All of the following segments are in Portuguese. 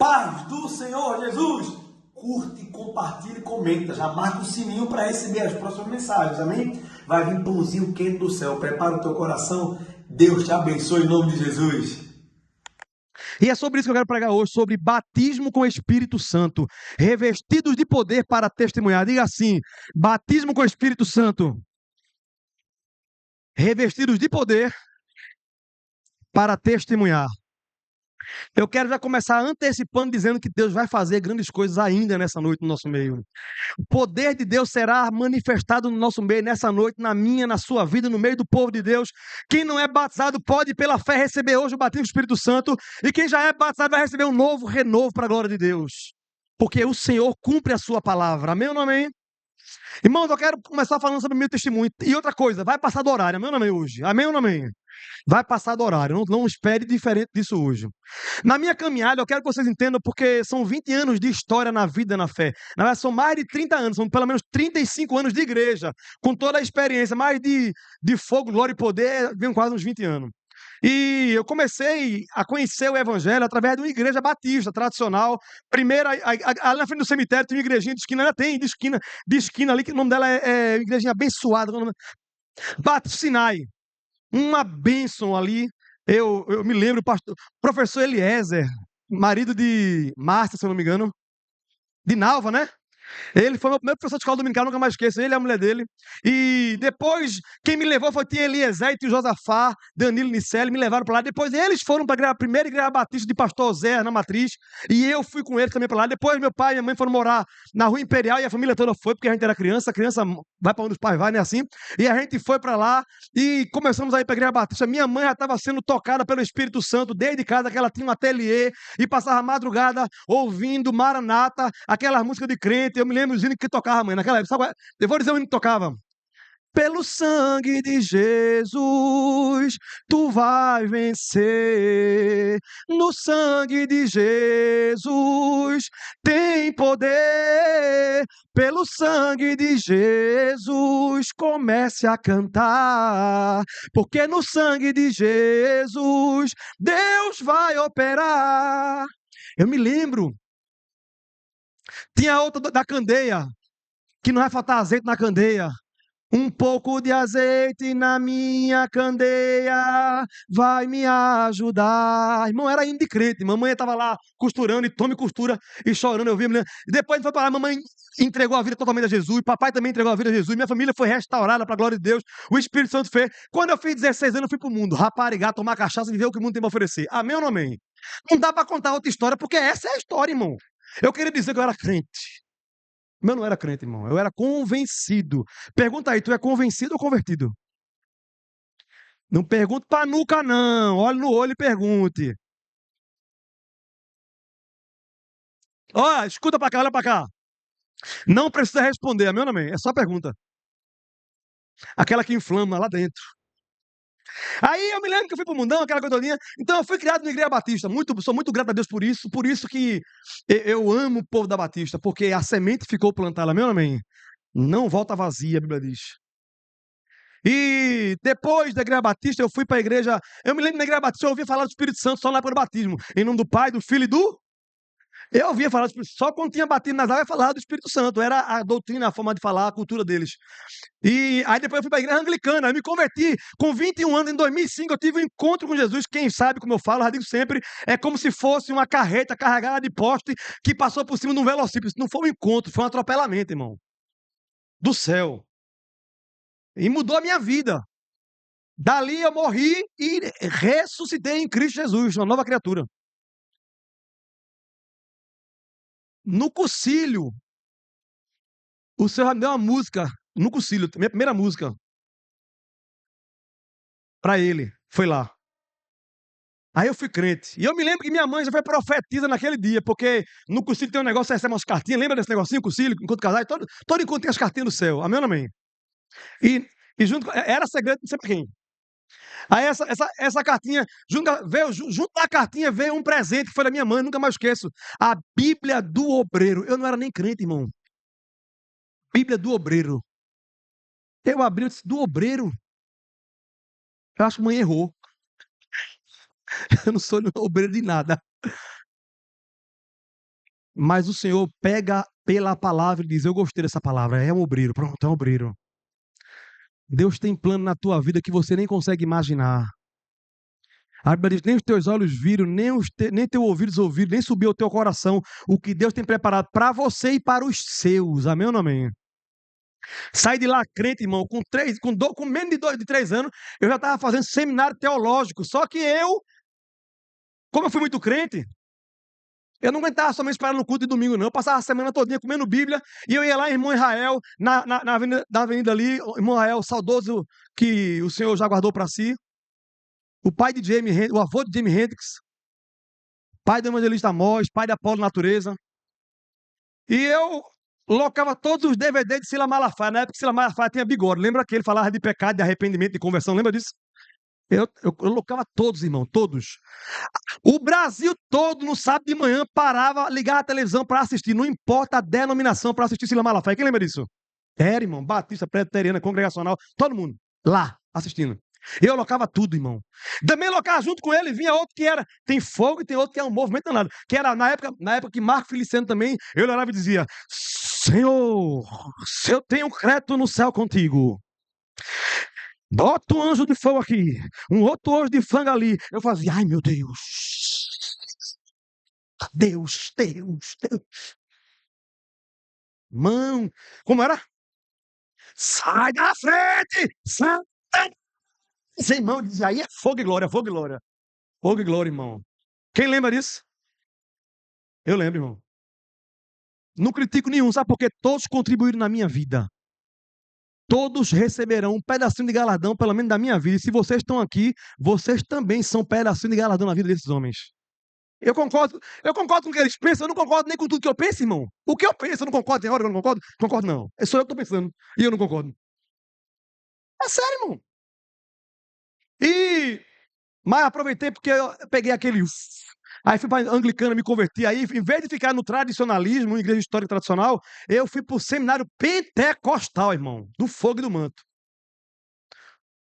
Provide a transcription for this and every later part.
Paz do Senhor Jesus! Curte, compartilha e comenta. Já marca o sininho para receber as próximas mensagens, amém? Vai vir pãozinho quente do céu. Prepara o teu coração. Deus te abençoe em nome de Jesus. E é sobre isso que eu quero pregar hoje, sobre batismo com o Espírito Santo, revestidos de poder para testemunhar. Diga assim: batismo com o Espírito Santo, revestidos de poder para testemunhar. Eu quero já começar antecipando, dizendo que Deus vai fazer grandes coisas ainda nessa noite no nosso meio. O poder de Deus será manifestado no nosso meio nessa noite, na minha, na sua vida, no meio do povo de Deus. Quem não é batizado pode, pela fé, receber hoje o batismo do Espírito Santo. E quem já é batizado vai receber um novo renovo para a glória de Deus. Porque o Senhor cumpre a sua palavra. Amém ou não amém? Irmãos, eu quero começar falando sobre o meu testemunho. E outra coisa, vai passar do horário. Amém ou não amém hoje? Amém ou não amém? Vai passar do horário. Não espere diferente disso hoje. Na minha caminhada, eu quero que vocês entendam, porque são 20 anos de história na vida, na fé. Na verdade, são mais de 30 anos, são pelo menos 35 anos de igreja, com toda a experiência, mais de fogo, glória e poder, vem quase uns 20 anos. E eu comecei a conhecer o Evangelho através de uma igreja batista tradicional. Primeiro, ali na frente do cemitério tem uma igrejinha de esquina, ainda tem de esquina ali, que o nome dela é igrejinha abençoada, Batista Sinai. Uma bênção ali. Eu me lembro, professor Eliezer, marido de Márcia, se eu não me engano, de Nalva, né? Ele foi meu primeiro professor de escola dominical, nunca mais esqueço. Ele e a mulher dele. E depois, quem me levou foi o tio Eliezer e tio Josafá, Danilo e Nicelli, me levaram para lá. Depois eles foram para a primeira igreja batista de pastor Zé, na Matriz. E eu fui com eles também para lá. Depois meu pai e minha mãe foram morar na Rua Imperial e a família toda foi, porque a gente era criança. A criança vai para onde os pais vai, né? Assim. E a gente foi para lá e começamos a ir para a igreja batista. Minha mãe já estava sendo tocada pelo Espírito Santo desde casa, que ela tinha um ateliê e passava a madrugada ouvindo Maranata, aquelas músicas de crente. Eu me lembro os hinos que tocava, mãe, naquela época. Sabe, eu vou dizer o hino que tocava. Pelo sangue de Jesus, tu vai vencer. No sangue de Jesus tem poder. Pelo sangue de Jesus, comece a cantar. Porque no sangue de Jesus, Deus vai operar. Eu me lembro. Tinha outra da candeia, que não vai faltar azeite na candeia. Um pouco de azeite na minha candeia vai me ajudar. Irmão, era hino de crente. Mamãe estava lá costurando e tome costura e chorando. Eu vi, depois foi para lá, mamãe entregou a vida totalmente a Jesus. Papai também entregou a vida a Jesus. Minha família foi restaurada para a glória de Deus. O Espírito Santo fez. Quando eu fiz 16 anos, eu fui para o mundo raparigar, tomar cachaça e ver o que o mundo tem para oferecer. Amém ou não amém? Não dá para contar outra história, porque essa é a história, irmão. Eu queria dizer que eu era crente. Mas eu não era crente, irmão. Eu era convencido. Pergunta aí, tu é convencido ou convertido? Não pergunte para nuca, não. Olhe no olho e pergunte. Ó, escuta para cá, olha para cá. Não precisa responder, amém ou não amém? É só pergunta. Aquela que inflama lá dentro. Aí eu me lembro que eu fui pro mundão, aquela coisa todinha. Então eu fui criado na Igreja Batista. Sou muito grato a Deus por isso. Por isso que eu amo o povo da Batista. Porque a semente ficou plantada, amém ou não amém? Não volta vazia, a Bíblia diz. E depois da Igreja Batista, eu fui para a igreja. Eu me lembro na Igreja Batista, eu ouvia falar do Espírito Santo só na época do batismo. Em nome do Pai, do Filho e do. Eu ouvia falar do Espírito Santo. Só quando tinha batido nas águas, eu falava do Espírito Santo. Era a doutrina, a forma de falar, a cultura deles. E aí depois eu fui para a igreja anglicana. Eu me converti com 21 anos. Em 2005, eu tive um encontro com Jesus. Quem sabe, como eu falo, eu já digo sempre, é como se fosse uma carreta carregada de poste que passou por cima de um velocípede. Isso não foi um encontro, foi um atropelamento, irmão. Do céu. E mudou a minha vida. Dali eu morri e ressuscitei em Cristo Jesus, uma nova criatura. No Concílio, o Senhor me deu uma música, no Concílio, minha primeira música, para ele, foi lá. Aí eu fui crente. E eu me lembro que minha mãe já foi profetisa naquele dia, porque no Concílio tem um negócio, você recebe umas cartinhas, lembra desse negocinho, Concílio, enquanto casais? Todo encontro tem as cartinhas do céu, amém ou amém? E junto, era segredo, não sei para quem. Aí essa cartinha, junto da cartinha veio um presente que foi da minha mãe, nunca mais esqueço. A Bíblia do Obreiro. Eu não era nem crente, irmão. Bíblia do Obreiro. Eu abri, eu disse, do Obreiro? Eu acho que a mãe errou. Eu não sou obreiro de nada. Mas o Senhor pega pela palavra e diz: eu gostei dessa palavra, é um obreiro, pronto, é um obreiro. Deus tem plano na tua vida que você nem consegue imaginar. A Bíblia diz: nem os teus olhos viram, nem teus ouvidos ouviram, nem subiu ao teu coração o que Deus tem preparado para você e para os seus. Amém ou não amém? Sai de lá crente, irmão, com menos de 3 anos, eu já estava fazendo seminário teológico. Só que como eu fui muito crente, eu não aguentava somente esperar no culto de domingo, não. Eu passava a semana todinha comendo Bíblia, e eu ia lá em Irmão Israel, na avenida ali, Irmão Israel, saudoso, que o Senhor já guardou para si. O avô de Jimi Hendrix, pai do evangelista Amós, pai da Paulo Natureza. E eu locava todos os DVDs de Silas Malafaia. Na época, Silas Malafaia tinha bigode. Lembra que ele falava de pecado, de arrependimento, de conversão? Lembra disso? Eu locava todos, irmão, todos. O Brasil todo, no sábado de manhã, parava, ligava a televisão para assistir. Não importa a denominação, para assistir Silas Malafaia. Quem lembra disso? Era, irmão, batista, presbiteriana, congregacional, todo mundo lá, assistindo. Eu locava tudo, irmão. Também locava junto com ele, vinha outro que tem fogo e tem outro que é um movimento danado. Que era na época que Marco Feliciano também, eu olhava e dizia: Senhor, se eu tenho crédito no céu contigo, bota um anjo de fogo aqui, um outro anjo de fogo ali. Eu fazia: ai meu Deus, Deus, Deus, Deus. Mão, como era? Sai da frente! Sai! Esse irmão dizia: aí é fogo e glória, fogo e glória. Fogo e glória, irmão. Quem lembra disso? Eu lembro, irmão. Não critico nenhum, sabe por quê? Todos contribuíram na minha vida. Todos receberão um pedacinho de galardão, pelo menos da minha vida. E se vocês estão aqui, vocês também são um pedacinho de galardão na vida desses homens. Eu concordo com o que eles pensam, eu não concordo nem com tudo que eu penso, irmão. O que eu penso, eu não concordo. Tem hora que eu não concordo? Concordo não. É só eu que estou pensando. E eu não concordo. É sério, irmão. Mas aproveitei porque eu peguei aquele. Aí fui para a anglicana, me converti. Aí, em vez de ficar no tradicionalismo, igreja histórica tradicional, eu fui para o seminário pentecostal, irmão, do fogo e do manto.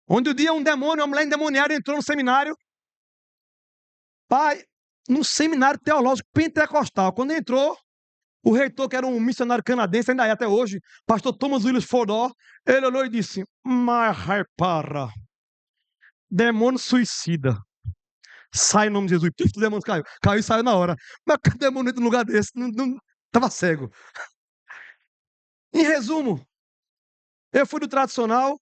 Onde um dia uma mulher endemoniada entrou no seminário, pai, num seminário teológico pentecostal. Quando entrou, o reitor, que era um missionário canadense, ainda é até hoje, pastor Thomas Willis Fordó, ele olhou e disse: mas repara, demônio suicida. Sai em nome de Jesus. O demônio caiu. Caiu e saiu na hora. Mas que demônio entra num lugar desse? Não, tava cego. Em resumo, eu fui do tradicional,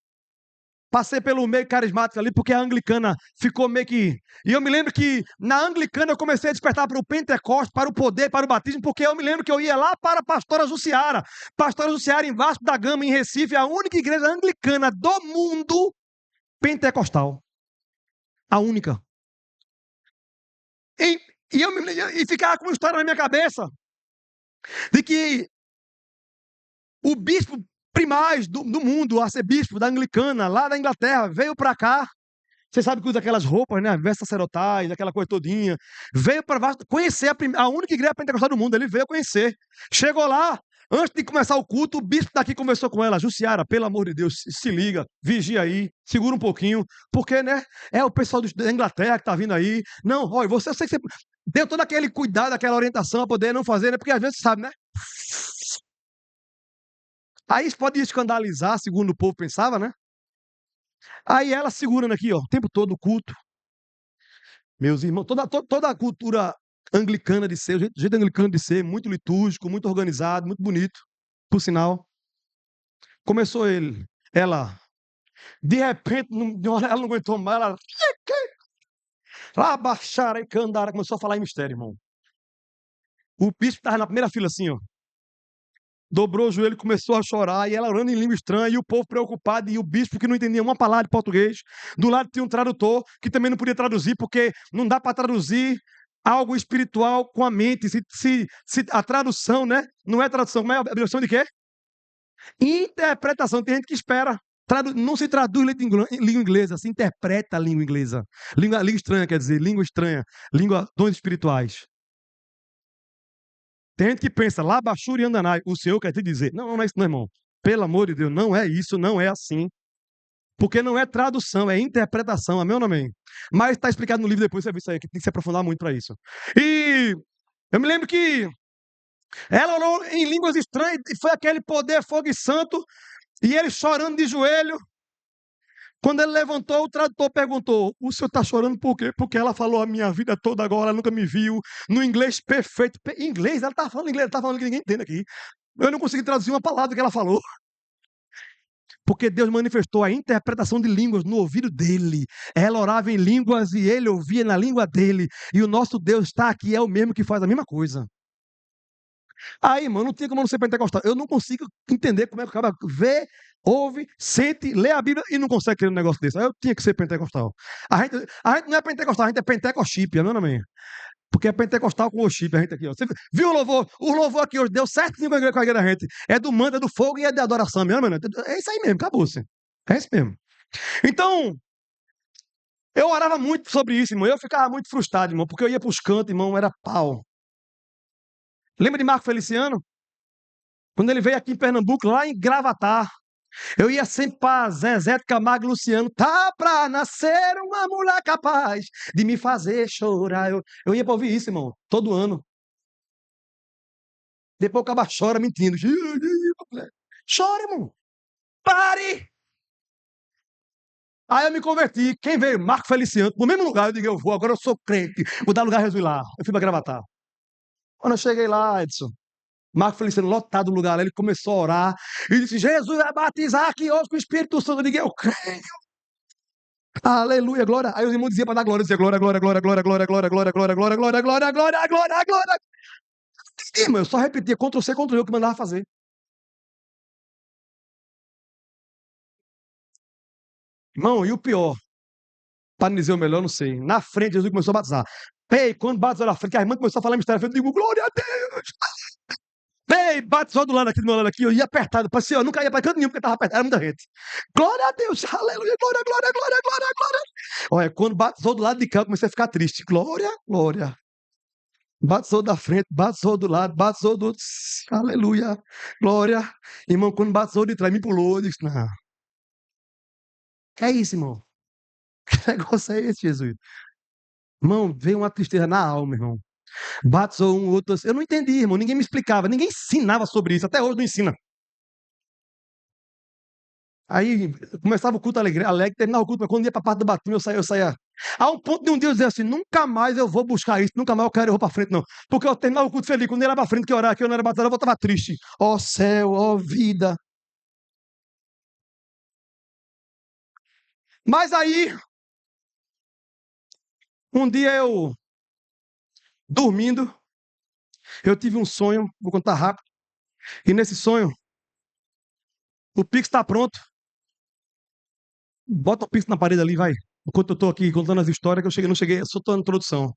passei pelo meio carismático ali, porque a anglicana ficou meio que... E eu me lembro que na anglicana eu comecei a despertar para o Pentecostes, para o poder, para o batismo, porque eu me lembro que eu ia lá para a Pastora Jussiara. Pastora Jussiara em Vasco da Gama, em Recife, a única igreja anglicana do mundo pentecostal. A única. E ficava com uma história na minha cabeça de que o bispo primaz do mundo, arcebispo da anglicana, lá da Inglaterra, veio para cá. Você sabe que usa aquelas roupas, né? Vestes sacerdotais, aquela coisa todinha. Veio para conhecer a única igreja pentecostal do mundo. Ele veio conhecer. Chegou lá, antes de começar o culto, o bispo daqui conversou com ela: Jussiara, pelo amor de Deus, se liga, vigia aí, segura um pouquinho, porque, né? É o pessoal da Inglaterra que está vindo aí. Não, olha, eu sei que você deu todo aquele cuidado, aquela orientação a poder não fazer, né? Porque às vezes você sabe, né? Aí isso pode escandalizar, segundo o povo pensava, né? Aí ela segurando aqui, ó, o tempo todo o culto. Meus irmãos, toda a cultura anglicana de ser, o jeito anglicano de ser, muito litúrgico, muito organizado, muito bonito, por sinal. Começou ela, de repente, ela não aguentou mais, ela baixaram e candaram, começou a falar em mistério, irmão. O bispo estava na primeira fila assim, ó. Dobrou o joelho, começou a chorar, e ela orando em língua estranha, e o povo preocupado, e o bispo que não entendia uma palavra de português. Do lado tinha um tradutor, que também não podia traduzir, porque não dá para traduzir algo espiritual com a mente. Se a tradução, né? Não é tradução, mas é a tradução de quê? Interpretação. Tem gente que espera. Não se traduz língua inglesa, se interpreta a língua inglesa. Língua estranha, quer dizer, língua estranha. Dons espirituais. Tem gente que pensa, lá Labachuri Andanai, o Senhor quer te dizer. Não, não é isso, não, irmão. Pelo amor de Deus, não é isso, não é assim. Porque não é tradução, é interpretação, amém ou não amém? Mas está explicado no livro depois, você vê isso aí, que tem que se aprofundar muito para isso. E eu me lembro que Ela orou em línguas estranhas, e foi aquele poder, fogo e santo, e ele chorando de joelho. Quando ele levantou, o tradutor perguntou: o senhor está chorando por quê? Porque ela falou a minha vida toda agora, ela nunca me viu, no inglês perfeito. Inglês? Ela estava falando inglês, ela estava falando que ninguém entende aqui. Eu não consegui traduzir uma palavra que ela falou. Porque Deus manifestou a interpretação de línguas no ouvido dele. Ela orava em línguas e ele ouvia na língua dele. E o nosso Deus está aqui, é o mesmo que faz a mesma coisa. Aí, irmão, não tem como não ser pentecostal. Eu não consigo entender como é que o cara vê, ouve, sente, lê a Bíblia e não consegue crer num negócio desse. Aí eu tinha que ser pentecostal. A gente não é pentecostal, a gente é pentecostípia, não é, amém? Porque é pentecostal com o chip, a gente aqui, ó. Você viu o louvor? O louvor aqui hoje deu certinho com a igreja da gente. É do manda, é do fogo e é da adoração mesmo, mano. É isso aí mesmo, acabou-se. É isso mesmo. Então, eu orava muito sobre isso, irmão. Eu ficava muito frustrado, irmão, porque eu ia pros cantos, irmão, era pau. Lembra de Marco Feliciano? Quando ele veio aqui em Pernambuco, lá em Gravatar, eu ia sempre para Zezé de Camargo e Luciano. Tá pra nascer uma mulher capaz de me fazer chorar. Eu ia para ouvir isso, irmão, todo ano. Depois o cara chora mentindo. Chora, irmão. Pare! Aí eu me converti. Quem veio? Marco Feliciano. No mesmo lugar, eu digo, eu vou. Agora eu sou crente. Vou dar lugar a Jesus lá. Eu fui para Gravatar. Quando eu cheguei lá, Edson, Marco Feliciano, lotado o lugar lá, ele começou a orar e disse: Jesus vai batizar aqui hoje com o Espírito Santo. Eu digo, eu creio. Aleluia, glória. Aí os irmãos diziam para dar glória, dizia glória, glória, glória, glória, glória, glória, glória, glória, glória, glória, glória, glória, glória, glória. Irmão, eu só repetia Ctrl C, Ctrl V o que mandava fazer. Irmão, e o pior, para dizer o melhor, não sei. Na frente, Jesus começou a batizar. Ei, quando batizou na frente, a irmã começou a falar mistério, eu digo, glória a Deus. Ei, batizou do lado aqui, do meu lado aqui, eu ia apertado, parecia, eu nunca ia para canto nenhum, porque estava apertado, era muita gente. Glória a Deus, aleluia, glória, glória, glória, glória, glória. Olha, quando batizou do lado de cá, eu comecei a ficar triste. Glória, glória. Batizou da frente, batizou do lado, batizou do... Aleluia, glória. Irmão, quando batizou de trás, me pulou, eu disse, não. Que é isso, irmão? Que negócio é esse, Jesus? Irmão, veio uma tristeza na alma, irmão. Batizou um outro. Eu não entendi, irmão. Ninguém me explicava, ninguém ensinava sobre isso. Até hoje não ensina. Aí começava o culto alegre, terminava o culto, mas quando ia para a parte do batismo, eu saía. A um ponto de um dia eu dizia assim: nunca mais eu vou buscar isso, nunca mais eu quero ir para frente, não. Porque eu terminava o culto feliz, quando ia lá para frente, que orar, que eu não era batizado, eu voltava triste. Ó céu, ó vida. Mas aí, um dia eu, dormindo, eu tive um sonho, vou contar rápido. E nesse sonho, o Pix está pronto. Bota o Pix na parede ali, vai. Enquanto eu estou aqui contando as histórias, que eu cheguei, não cheguei, só estou na introdução.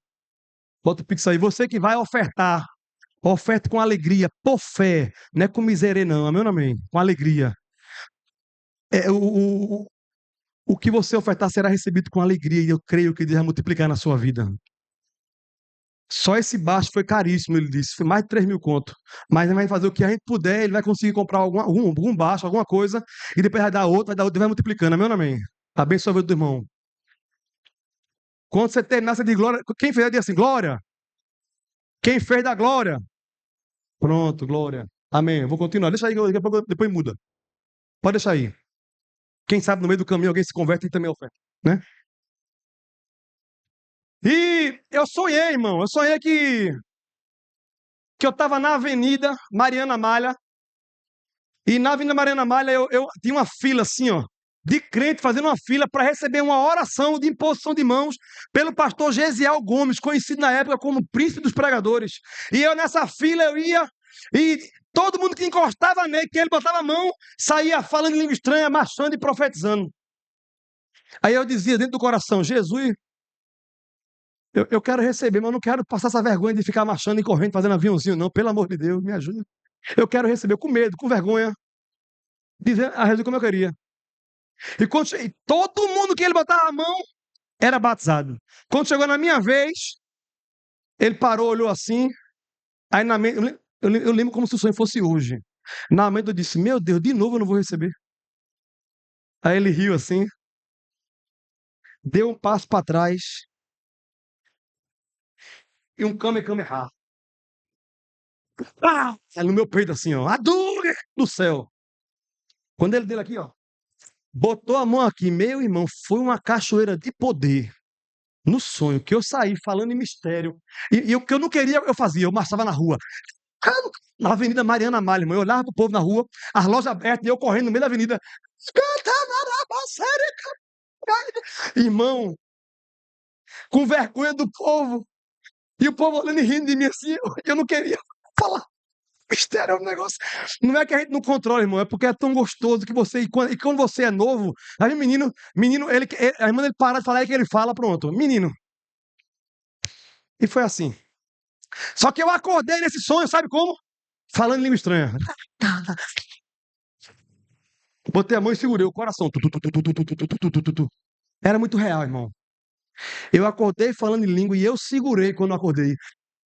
Bota o Pix aí. Você que vai ofertar, oferte com alegria, por fé. Não é com miséria, não. Amém ou não amém? Com alegria. É, o que você ofertar será recebido com alegria. E eu creio que Deus vai multiplicar na sua vida. Só esse baixo foi caríssimo, ele disse. Foi mais de 3 mil conto. Mas ele vai fazer o que a gente puder, ele vai conseguir comprar algum baixo, alguma coisa, e depois vai dar outro, e vai multiplicando. Amém ou não amém? Abençoa a vida do irmão. Quando você terminar, você diz glória. Quem fez, diz assim, glória. Quem fez da glória. Pronto, glória. Amém. Eu vou continuar. Deixa aí, daqui a pouco, depois muda. Pode deixar aí. Quem sabe no meio do caminho alguém se converte e também oferta, né? E eu sonhei, irmão. Eu sonhei que eu estava na Avenida Mariana Malha. E na Avenida Mariana Malha eu tinha uma fila assim, ó, de crente fazendo uma fila para receber uma oração de imposição de mãos pelo pastor Gesiel Gomes, conhecido na época como príncipe dos pregadores. E eu nessa fila eu ia e todo mundo que encostava nele, que ele botava a mão, saía falando em língua estranha, marchando e profetizando. Aí eu dizia dentro do coração: Jesus, eu quero receber, mas eu não quero passar essa vergonha de ficar marchando e correndo, fazendo aviãozinho, não. Pelo amor de Deus, me ajuda. Eu quero receber com medo, com vergonha, dizendo a Jesus como eu queria. E todo mundo que ele botava a mão era batizado. Quando chegou na minha vez, ele parou, olhou assim. Aí na mente, eu lembro como se o sonho fosse hoje. Na mente eu disse: meu Deus, de novo eu não vou receber. Aí ele riu assim, deu um passo para trás e um Kamehameha. Ah, no meu peito assim, ó. Adore do céu. Quando ele dele aqui, ó, botou a mão aqui, meu irmão, foi uma cachoeira de poder. No sonho, que eu saí falando em mistério. E o que eu não queria, eu fazia. Eu marchava na rua. Na Avenida Mariana Malha, irmão. Eu olhava pro povo na rua, as lojas abertas, e eu correndo no meio da avenida. Irmão, com vergonha do povo. E o povo olhando e rindo de mim assim. Eu não queria falar. Mistério é um negócio. Não é que a gente não controla, irmão. É porque é tão gostoso que você. E quando você é novo, aí menino, a irmã dele para de falar e que ele fala, pronto. Menino. E foi assim. Só que eu acordei nesse sonho, sabe como? Falando em língua estranha. Botei a mão e segurei o coração. Tu, tu, tu, tu, tu, tu, tu, tu, tu, tu, tu, tu. Era muito real, irmão. Eu acordei falando em língua e eu segurei quando eu acordei.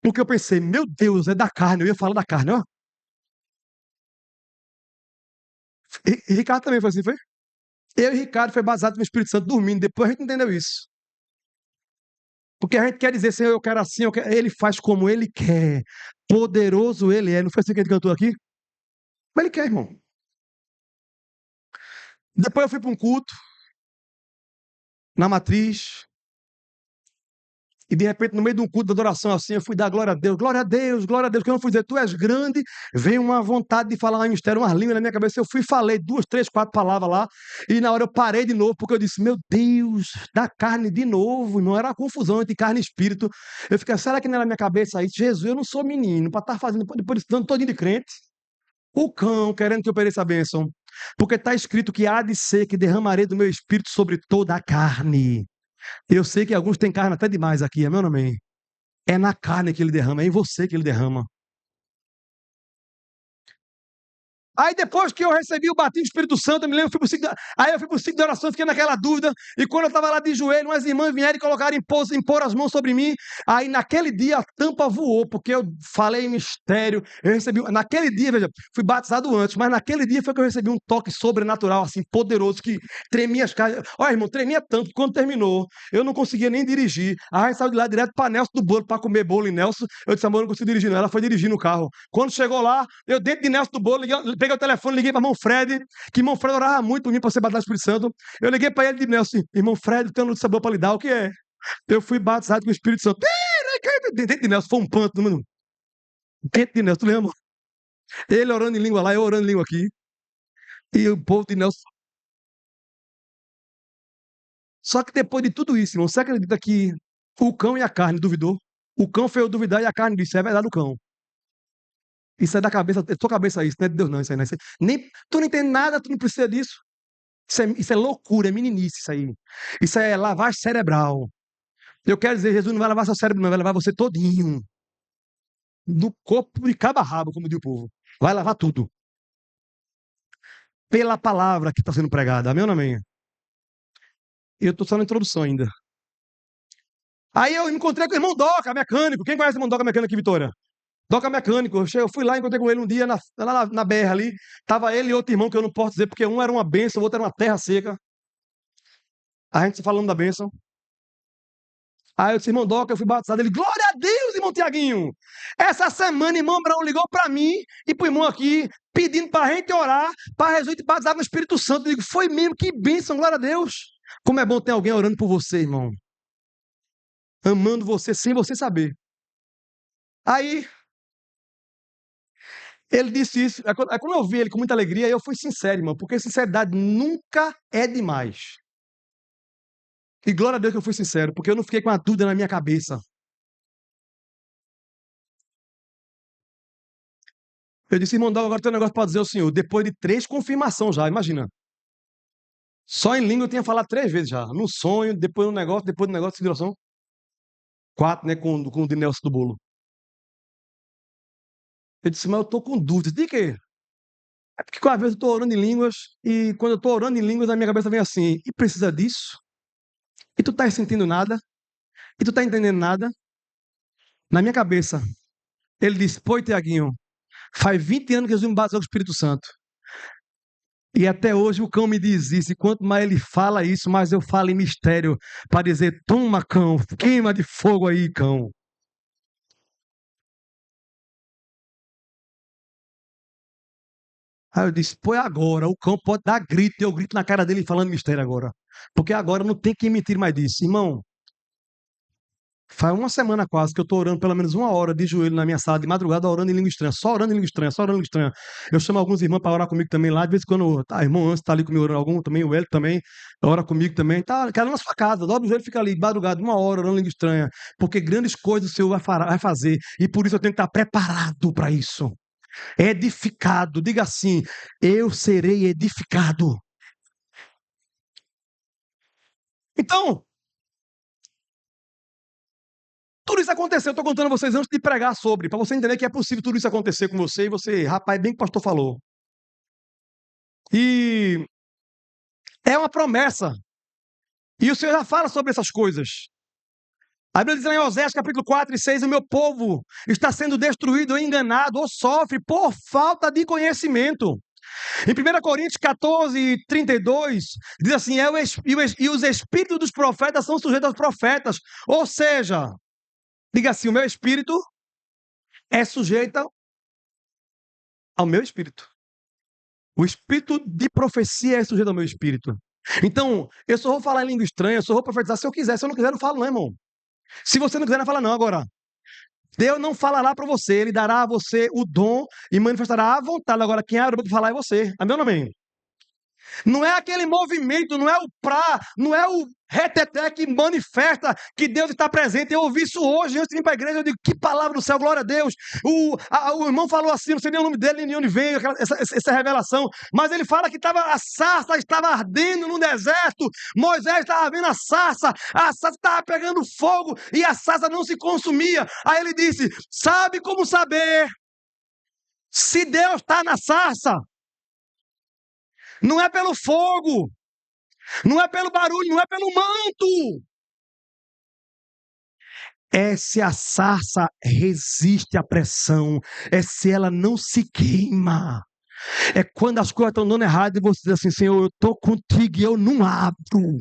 Porque eu pensei, meu Deus, é da carne. Eu ia falar da carne, ó. E Ricardo também foi assim, foi? Eu e Ricardo foi baseado no Espírito Santo dormindo. Depois a gente entendeu isso. Porque a gente quer dizer, Senhor, eu quero assim, eu quero. Ele faz como ele quer. Poderoso ele é. Não foi assim que a gente cantou aqui? Mas ele quer, irmão. Depois eu fui para um culto, na matriz. E de repente, no meio de um culto de adoração assim, eu fui dar glória a Deus, glória a Deus, glória a Deus. Quando eu fui dizer, tu és grande, veio uma vontade de falar um mistério, umas línguas na minha cabeça. Eu fui e falei 2, 3, 4 palavras lá. E na hora eu parei de novo, porque eu disse, meu Deus, da carne de novo, irmão. Era uma confusão entre carne e espírito. Eu fiquei, será que não era na minha cabeça isso? Jesus, eu não sou menino para estar fazendo depois dando todinho de crente. O cão querendo que eu pereça a bênção. Porque está escrito que há de ser que derramarei do meu espírito sobre toda a carne. Eu sei que alguns têm carne até demais aqui, é meu nome. É na carne que ele derrama, é em você que ele derrama. Aí depois que eu recebi o batismo do Espírito Santo, eu me lembro, aí eu fui para o ciclo de oração, fiquei naquela dúvida, e quando eu estava lá de joelho, umas irmãs vieram e colocaram, impor as mãos sobre mim, aí naquele dia a tampa voou, porque eu falei em mistério, eu recebi, naquele dia, veja, fui batizado antes, mas naquele dia foi que eu recebi um toque sobrenatural, assim, poderoso, que tremia as caras, olha irmão, tremia tanto, que quando terminou, eu não conseguia nem dirigir, aí a gente saiu de lá direto para Nelson do bolo, para comer bolo em Nelson, eu disse, amor, eu não consigo dirigir não, ela foi dirigir no carro, quando chegou lá, eu dentro de Nelson do bolo, peguei o telefone, liguei para irmão Fred, que irmão Fred orava muito por mim para ser batizado no Espírito Santo. Eu liguei para ele e disse, Nelson, irmão Fred, tem uma notícia boa para lhe dar, o que é? Eu fui batizado com o Espírito Santo. Dentro de Nelson, foi um panto, mano. Dentro de Nelson, tu lembra? Ele orando em língua lá, eu orando em língua aqui. E o povo de Nelson. Só que depois de tudo isso, irmão, você acredita que o cão e a carne duvidou? O cão fez eu duvidar e a carne disse, é verdade o cão. Isso é da cabeça, é tua cabeça isso, não é de Deus não, isso aí, não. Nem, tu não entende nada, tu não precisa disso. Isso é loucura, é meninice isso aí. Isso é lavagem cerebral. Eu quero dizer, Jesus não vai lavar seu cérebro, não, vai lavar você todinho. Do corpo de cabo a rabo, como diz o povo. Vai lavar tudo. Pela palavra que está sendo pregada. Amém ou não amém? Eu estou só na introdução ainda. Aí eu encontrei com o irmão Doca, mecânico. Quem conhece o irmão Doca mecânico aqui, Vitória? Doca mecânico. Eu fui lá, encontrei com ele um dia lá na BR ali. Tava ele e outro irmão que eu não posso dizer, porque um era uma bênção, o outro era uma terra seca. A gente falando da bênção. Aí eu disse, irmão Doca, eu fui batizado. Ele, glória a Deus, irmão Tiaguinho. Essa semana, irmão Abraão ligou para mim e pro irmão aqui, pedindo para a gente orar, para Jesus te batizar no Espírito Santo. Eu digo, foi mesmo, que bênção, glória a Deus. Como é bom ter alguém orando por você, irmão. Amando você sem você saber. Aí, ele disse isso. Aí quando eu vi ele com muita alegria, eu fui sincero, irmão, porque sinceridade nunca é demais. E glória a Deus que eu fui sincero, porque eu não fiquei com a dúvida na minha cabeça. Eu disse, irmão, agora tem um negócio para dizer ao senhor. Depois de 3 confirmações já, imagina. Só em língua eu tinha falado 3 vezes já. No sonho, depois do negócio de oração. 4, né, com o de Nelson do bolo. Eu disse, mas eu tô com dúvidas. De quê? É porque às vezes eu tô orando em línguas e quando eu tô orando em línguas, na minha cabeça vem assim, e precisa disso? E tu tá sentindo nada? E tu tá entendendo nada? Na minha cabeça, ele disse, pô, Tiaguinho, faz 20 anos que Jesus me batizou com o Espírito Santo. E até hoje o cão me diz isso. E quanto mais ele fala isso, mais eu falo em mistério. Para dizer, toma cão, queima de fogo aí, cão. Aí eu disse, pô, é agora, o cão pode dar grito, eu grito na cara dele falando mistério agora. Porque agora não tem que mentir mais disso. Irmão, faz uma semana quase que eu estou orando pelo menos uma hora de joelho na minha sala de madrugada, orando em língua estranha, só orando em língua estranha, só orando em língua estranha. Eu chamo alguns irmãos para orar comigo também lá, de vez em quando, tá, irmão Anso está ali comigo orando, algum também, o Hélio também, ora comigo também, tá, quero na sua casa, dobra o joelho e fica ali, de madrugada, uma hora orando em língua estranha, porque grandes coisas o Senhor vai fazer, e por isso eu tenho que estar preparado para isso. Edificado, diga assim, eu serei edificado. Então, tudo isso aconteceu, eu estou contando a vocês antes de pregar sobre, para você entender que é possível tudo isso acontecer com você, e você, rapaz, bem que o pastor falou. E é uma promessa. E o Senhor já fala sobre essas coisas. A Bíblia diz lá em Oséias capítulo 4 e 6, o meu povo está sendo destruído, ou enganado, ou sofre por falta de conhecimento. Em 1 Coríntios 14, 32, diz assim, e os espíritos dos profetas são sujeitos aos profetas. Ou seja, diga assim, o meu espírito é sujeito ao meu espírito. O espírito de profecia é sujeito ao meu espírito. Então, eu só vou falar em língua estranha, eu só vou profetizar se eu quiser. Se eu não quiser, não falo não, irmão. Se você não quiser, não fala não. Agora, Deus não falará para você, Ele dará a você o dom e manifestará a vontade. Agora, quem abre para falar é você. Amém ou não amém? Não é aquele movimento, não é o reteté que manifesta que Deus está presente. Eu ouvi isso hoje, antes de vir para a igreja, eu digo, que palavra do céu, glória a Deus. O irmão falou assim, não sei nem o nome dele, nem de onde veio essa revelação, mas ele fala que a sarça estava ardendo no deserto, Moisés estava vendo a sarça estava pegando fogo e a sarça não se consumia. Aí ele disse, sabe como saber se Deus está na sarça? Não é pelo fogo, não é pelo barulho, não é pelo manto. É se a sarça resiste à pressão, é se ela não se queima. É quando as coisas estão dando errado e você diz assim, Senhor, eu estou contigo e eu não abro.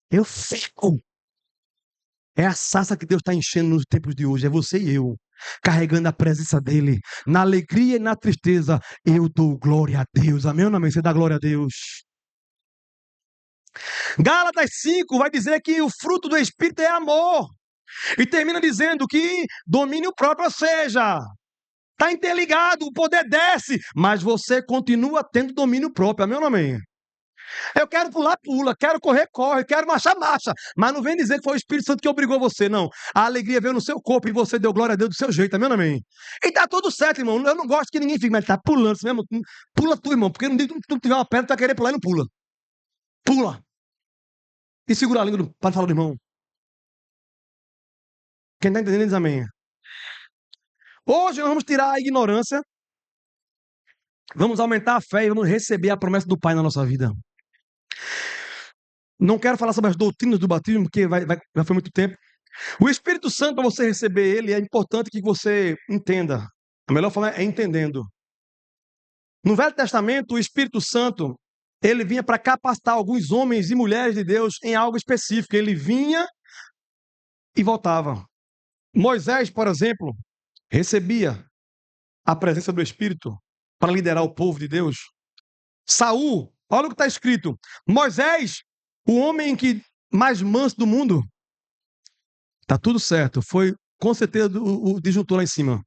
Eu fico. É a sarça que Deus está enchendo nos tempos de hoje, é você e eu. Carregando a presença dEle, na alegria e na tristeza, eu dou glória a Deus. Amém ou não amém? Você dá glória a Deus. Gálatas 5 vai dizer que o fruto do Espírito é amor. E termina dizendo que domínio próprio, ou seja, está interligado, o poder desce, mas você continua tendo domínio próprio. Amém ou não amém? Eu quero pular, pula, quero correr, corre, quero marchar, marcha. Mas não vem dizer que foi o Espírito Santo que obrigou você, não. A alegria veio no seu corpo e você deu glória a Deus do seu jeito. Amém ou não amém? E tá tudo certo, irmão. Eu não gosto que ninguém fique, mas tá pulando assim mesmo. Pula tu, irmão, porque no dia que tu tiver uma pedra, tu vai querer pular e não pula. Pula. E segura a língua para falar do irmão. Quem está entendendo diz amém. Hoje nós vamos tirar a ignorância, vamos aumentar a fé e vamos receber a promessa do Pai na nossa vida. Não quero falar sobre as doutrinas do batismo, porque já foi muito tempo. O Espírito Santo, para você receber ele, é importante que você entenda. A melhor forma é entendendo. No Velho Testamento, o Espírito Santo, ele vinha para capacitar alguns homens e mulheres de Deus em algo específico. Ele vinha e voltava. Moisés, por exemplo, recebia a presença do Espírito para liderar o povo de Deus. Saul, olha o que está escrito. Moisés, o homem mais manso do mundo. Tá tudo certo. Foi com certeza o disjuntor lá em cima.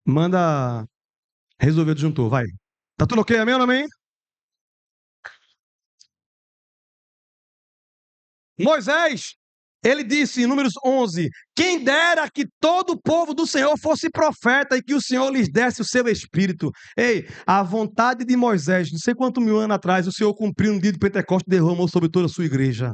Manda resolver o disjuntor, vai. Tá tudo ok, amém ou não amém? Moisés, ele disse em Números 11, quem dera que todo o povo do Senhor fosse profeta e que o Senhor lhes desse o seu espírito. Ei, a vontade de Moisés, não sei quantos mil anos atrás, o Senhor cumpriu no dia de Pentecostes e derramou sobre toda a sua igreja.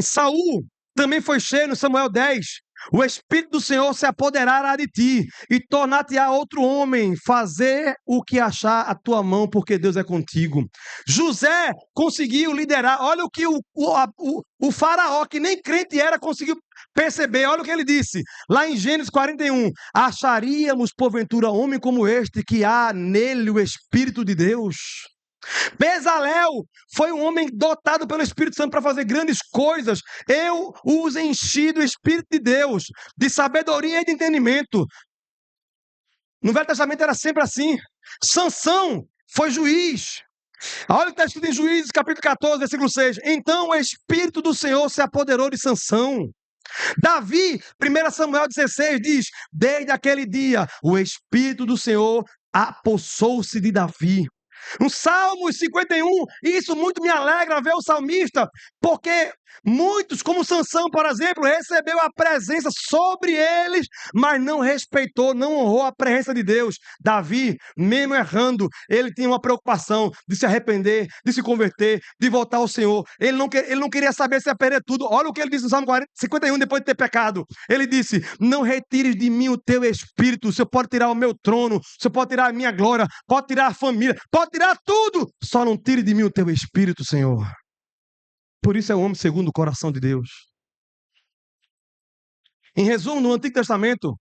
Saul também foi cheio no Samuel 10. O Espírito do Senhor se apoderará de ti e tornar-te-á outro homem, fazer o que achar a tua mão, porque Deus é contigo. José conseguiu liderar, olha o que o faraó, que nem crente era, conseguiu perceber, olha o que ele disse, lá em Gênesis 41, acharíamos porventura homem como este, que há nele o Espírito de Deus? Bezalel foi um homem dotado pelo Espírito Santo para fazer grandes coisas. Eu os enchi do Espírito de Deus, de sabedoria e de entendimento. No Velho Testamento era sempre assim. Sansão foi juiz. Olha o que está escrito em Juízes, capítulo 14, versículo 6. Então o Espírito do Senhor se apoderou de Sansão. Davi, 1 Samuel 16, diz: desde aquele dia, o Espírito do Senhor apossou-se de Davi. No Salmo 51, isso muito me alegra ver o salmista, porque muitos, como Sansão, por exemplo, recebeu a presença sobre eles, mas não respeitou, não honrou a presença de Deus. Davi, mesmo errando, ele tinha uma preocupação de se arrepender, de se converter, de voltar ao Senhor. Ele não queria saber se ia perder tudo. Olha o que ele disse no Salmo 51, depois de ter pecado. Ele disse: não retires de mim o teu espírito. O Senhor pode tirar o meu trono, o Senhor pode tirar a minha glória, pode tirar a família, pode tirar tudo, só não tire de mim o teu espírito, Senhor. Por isso eu amo segundo o coração de Deus. Em resumo, no Antigo Testamento,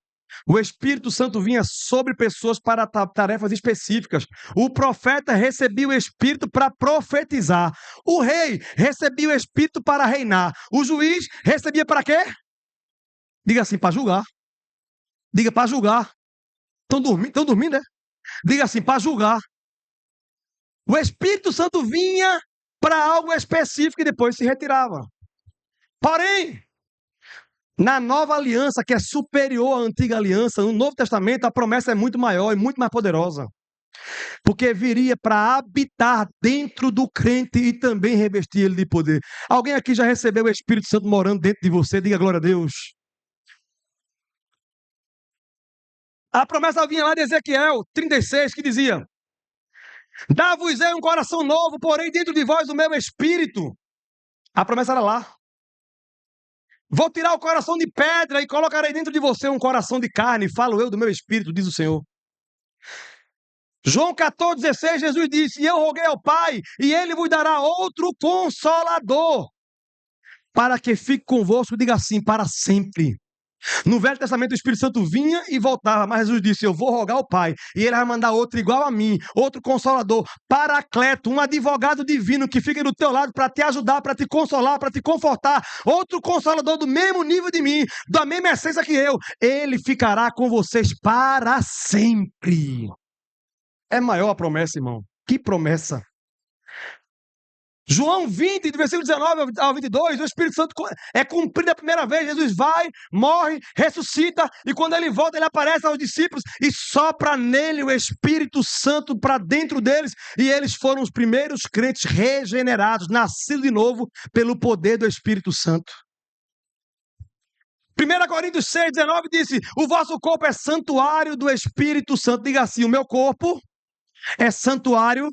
o Espírito Santo vinha sobre pessoas para tarefas específicas. O profeta recebia o Espírito para profetizar. O rei recebia o Espírito para reinar. O juiz recebia para quê? Diga assim, para julgar. Diga, para julgar. Estão dormindo, né? Diga assim, para julgar. O Espírito Santo vinha para algo específico e depois se retirava. Porém, na nova aliança, que é superior à antiga aliança, no Novo Testamento, a promessa é muito maior e muito mais poderosa. Porque viria para habitar dentro do crente e também revestir ele de poder. Alguém aqui já recebeu o Espírito Santo morando dentro de você? Diga glória a Deus. A promessa vinha lá de Ezequiel 36, que dizia: dá-vos-ei um coração novo, porém dentro de vós o meu espírito. A promessa era lá. Vou tirar o coração de pedra e colocarei dentro de você um coração de carne. Falo eu do meu espírito, diz o Senhor. João 14,16, Jesus disse: e eu roguei ao Pai, e Ele vos dará outro Consolador, para que fique convosco, diga assim, para sempre. No Velho Testamento o Espírito Santo vinha e voltava, mas Jesus disse: eu vou rogar ao Pai, e Ele vai mandar outro igual a mim, outro Consolador, Paracleto, um advogado divino que fica do teu lado para te ajudar, para te consolar, para te confortar, outro Consolador do mesmo nível de mim, da mesma essência que eu. Ele ficará com vocês para sempre. É maior a promessa, irmão. Que promessa! João 20, do versículo 19 ao 22, o Espírito Santo é cumprido a primeira vez. Jesus vai, morre, ressuscita, e quando ele volta, ele aparece aos discípulos e sopra nele o Espírito Santo para dentro deles, e eles foram os primeiros crentes regenerados, nascidos de novo pelo poder do Espírito Santo. 1 Coríntios 6, 19 disse: o vosso corpo é santuário do Espírito Santo. Diga assim: o meu corpo é santuário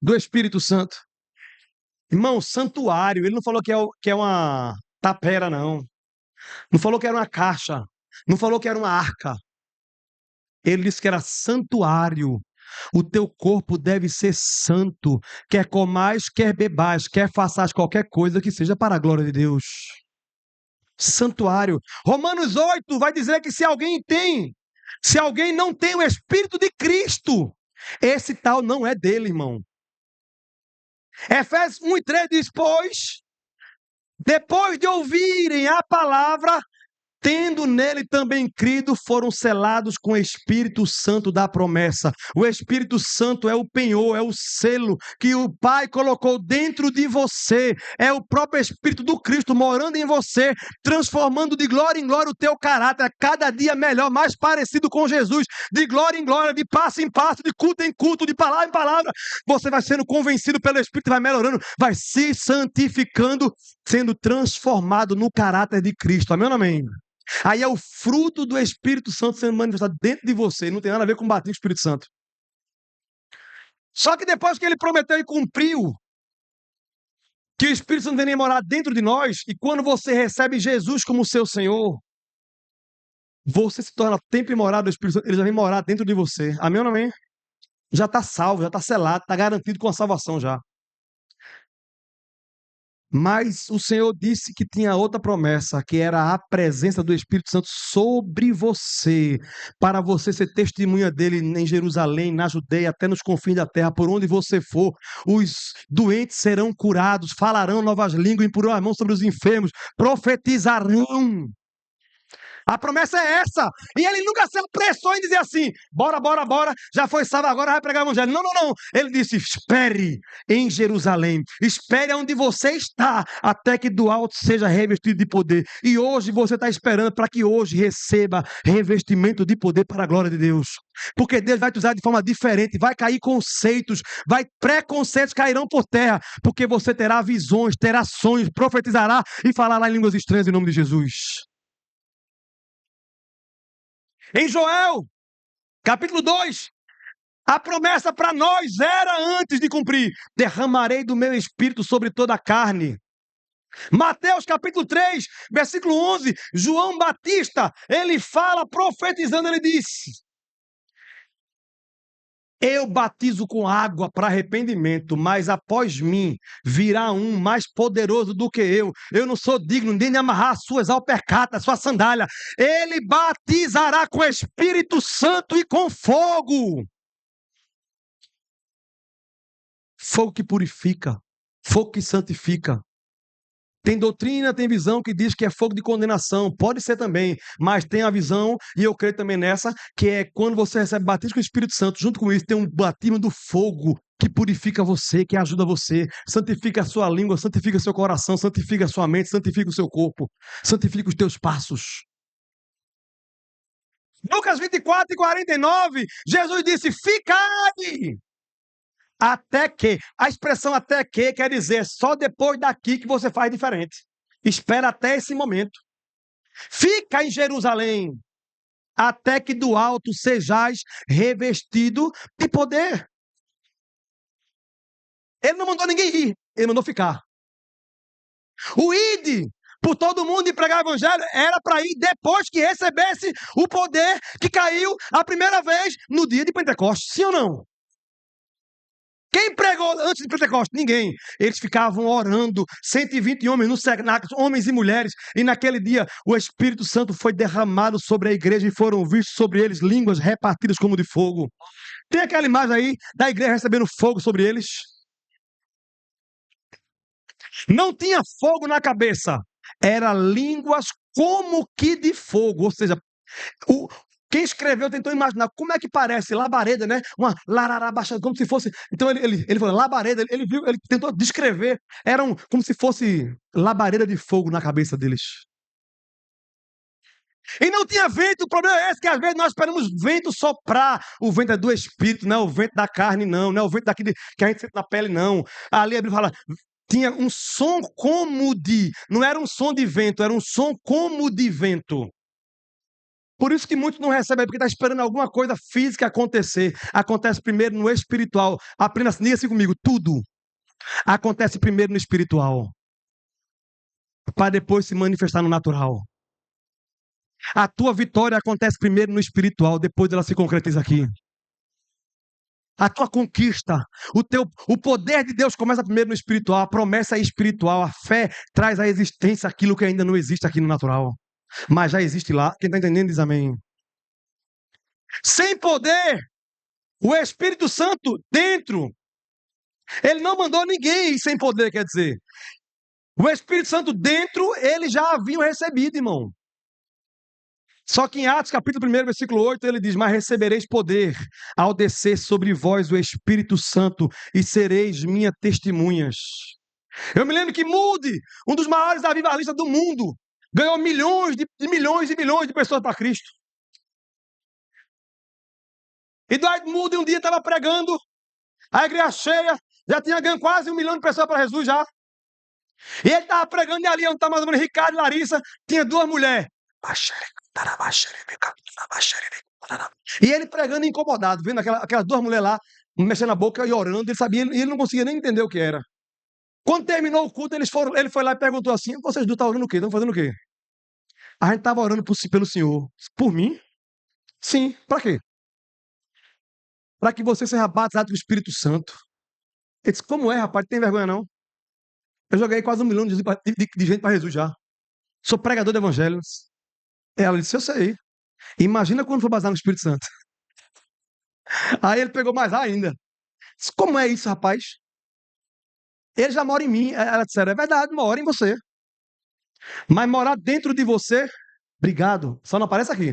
do Espírito Santo. Irmão, santuário, ele não falou que é uma tapera, não. Não falou que era uma caixa. Não falou que era uma arca. Ele disse que era santuário. O teu corpo deve ser santo. Quer comais, quer bebais, quer façais qualquer coisa que seja para a glória de Deus. Santuário. Romanos 8 vai dizer que se alguém não tem o Espírito de Cristo, esse tal não é dele, irmão. Efésios 1:3 diz: pois, depois de ouvirem a palavra, tendo nele também crido, foram selados com o Espírito Santo da promessa. O Espírito Santo é o penhor, é o selo que o Pai colocou dentro de você. É o próprio Espírito do Cristo morando em você, transformando de glória em glória o teu caráter, cada dia melhor, mais parecido com Jesus, de glória em glória, de passo em passo, de culto em culto, de palavra em palavra. Você vai sendo convencido pelo Espírito, vai melhorando, vai se santificando, sendo transformado no caráter de Cristo. Amém ou não amém? Aí é o fruto do Espírito Santo sendo manifestado dentro de você. Não tem nada a ver com bater o Espírito Santo. Só que depois que ele prometeu e cumpriu, que o Espírito Santo vem morar dentro de nós, e quando você recebe Jesus como seu Senhor, você se torna templo e morada do Espírito Santo. Ele já vem morar dentro de você. Amém ou não amém? Já está salvo, já está selado, está garantido com a salvação já. Mas o Senhor disse que tinha outra promessa, que era a presença do Espírito Santo sobre você, para você ser testemunha dele em Jerusalém, na Judeia, até nos confins da terra, por onde você for. Os doentes serão curados, falarão novas línguas, imporão as mãos sobre os enfermos, profetizarão. A promessa é essa. E ele nunca se apressou em dizer assim: bora, bora, bora, já foi salvo, agora vai pregar o evangelho. Não, não, não. Ele disse: espere em Jerusalém, espere onde você está, até que do alto seja revestido de poder. E hoje você está esperando para que hoje receba revestimento de poder para a glória de Deus. Porque Deus vai te usar de forma diferente, vai cair conceitos, preconceitos cairão por terra, porque você terá visões, terá sonhos, profetizará e falará em línguas estranhas em nome de Jesus. Em Joel, capítulo 2, a promessa para nós era antes de cumprir: derramarei do meu espírito sobre toda a carne. Mateus capítulo 3, versículo 11, João Batista, ele fala profetizando, ele disse: eu batizo com água para arrependimento, mas após mim virá um mais poderoso do que eu. Eu não sou digno nem de amarrar suas alpercatas, sua sandália. Ele batizará com Espírito Santo e com fogo. Fogo que purifica, fogo que santifica. Tem doutrina, tem visão que diz que é fogo de condenação, pode ser também, mas tem a visão, e eu creio também nessa, que é quando você recebe batismo com o Espírito Santo, junto com isso tem um batismo do fogo que purifica você, que ajuda você, santifica a sua língua, santifica seu coração, santifica a sua mente, santifica o seu corpo, santifica os teus passos. Lucas 24 e 49, Jesus disse: ficai! Até que, a expressão até que quer dizer só depois daqui que você faz diferente. Espera até esse momento. Fica em Jerusalém, até que do alto sejais revestido de poder. Ele não mandou ninguém ir, ele mandou ficar. O ide por todo mundo e pregar o evangelho era para ir depois que recebesse o poder que caiu a primeira vez no dia de Pentecostes. Sim ou não? Quem pregou antes de Pentecostes? Ninguém. Eles ficavam orando, 120 homens no cenáculo, homens e mulheres, e naquele dia o Espírito Santo foi derramado sobre a igreja e foram vistos sobre eles línguas repartidas como de fogo. Tem aquela imagem aí da igreja recebendo fogo sobre eles? Não tinha fogo na cabeça, era línguas como que de fogo, ou seja, quem escreveu tentou imaginar como é que parece labareda, né? Uma lararabaixa, como se fosse. Então ele falou labareda, ele viu, ele tentou descrever, como se fosse labareda de fogo na cabeça deles. E não tinha vento, o problema é esse, que às vezes nós esperamos vento soprar. O vento é do espírito, não é o vento da carne, não é o vento daqui que a gente sente na pele, não. Ali a Bíblia fala, tinha um som como de, não era um som de vento, era um som como de vento. Por isso que muitos não recebem, porque está esperando alguma coisa física acontecer. Acontece primeiro no espiritual. Aprenda, diga assim comigo, tudo acontece primeiro no espiritual, para depois se manifestar no natural. A tua vitória acontece primeiro no espiritual, depois ela se concretiza aqui. A tua conquista, o poder de Deus começa primeiro no espiritual, a promessa é espiritual, a fé traz à existência aquilo que ainda não existe aqui no natural. Mas já existe lá. Quem está entendendo diz amém. Sem poder, o Espírito Santo dentro. Ele não mandou ninguém sem poder, quer dizer. O Espírito Santo dentro, eles já haviam recebido, irmão. Só que em Atos capítulo 1, versículo 8, ele diz: mas recebereis poder ao descer sobre vós o Espírito Santo e sereis minhas testemunhas. Eu me lembro que Moody, um dos maiores avivalistas do mundo, ganhou milhões e milhões de pessoas para Cristo. E Dwight Moody um dia estava pregando, a igreja cheia, já tinha ganho quase 1 milhão de pessoas para Jesus já. E ele estava pregando e ali onde está mais ou menos Ricardo e Larissa, tinha 2 mulheres. E ele pregando incomodado, vendo aquelas 2 mulheres lá, mexendo na boca e orando, ele sabia, e ele não conseguia nem entender o que era. Quando terminou o culto, ele foi lá e perguntou assim: vocês dois estão orando o quê? Estão fazendo o quê? A gente estava orando pelo Senhor. Por mim? Sim. Para quê? Para que você seja batizado com o Espírito Santo. Ele disse: como é, rapaz? Não tem vergonha não. Eu joguei quase 1 milhão de gente para Jesus já. Sou pregador de evangelhos. Ela disse: eu sei. Imagina quando for batizado no Espírito Santo. Aí ele pegou mais ainda. Disse: como é isso, rapaz? Ele já mora em mim. Ela disse: é verdade, mora em você. Mas morar dentro de você Obrigado. Só não aparece aqui.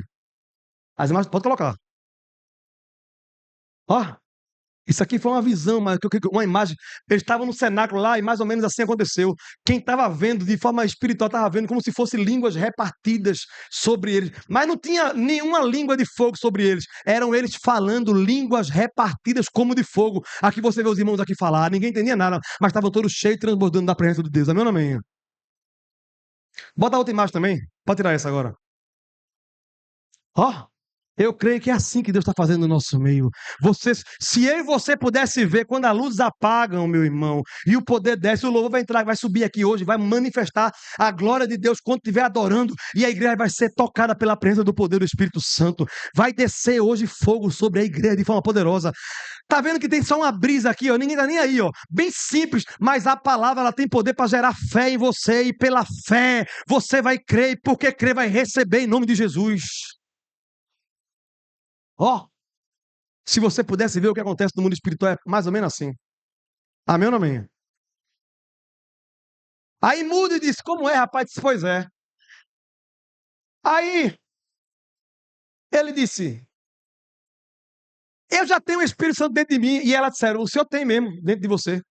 As imagens, pode colocar. Ó, isso aqui foi uma visão, uma imagem. Eles estavam no cenáculo lá e mais ou menos assim aconteceu. Quem estava vendo de forma espiritual estava vendo como se fossem línguas repartidas sobre eles. Mas não tinha nenhuma língua de fogo sobre eles. Eram eles falando línguas repartidas como de fogo. Aqui você vê os irmãos aqui falar. Ninguém entendia nada, mas estavam todos cheios, transbordando da presença de Deus. Amém ou não amém? Bota a outra imagem também. Pode tirar essa agora. Ó, eu creio que é assim que Deus está fazendo no nosso meio. Se eu e você pudesse ver quando as luzes apagam, meu irmão, e o poder desce, o louvor vai entrar, vai subir aqui hoje, vai manifestar a glória de Deus quando estiver adorando, e a igreja vai ser tocada pela presença do poder do Espírito Santo. Vai descer hoje fogo sobre a igreja de forma poderosa. Tá vendo que tem só uma brisa aqui, ó? Ninguém tá nem aí, ó. Bem simples, mas a palavra ela tem poder para gerar fé em você, e pela fé você vai crer, e porque crer vai receber em nome de Jesus. Ó, se você pudesse ver o que acontece no mundo espiritual, é mais ou menos assim. Amém ou não amém? Aí muda e disse, como é, rapaz? Disse, pois é. Aí ele disse, eu já tenho o Espírito Santo dentro de mim. E ela disseram, o senhor tem mesmo dentro de você,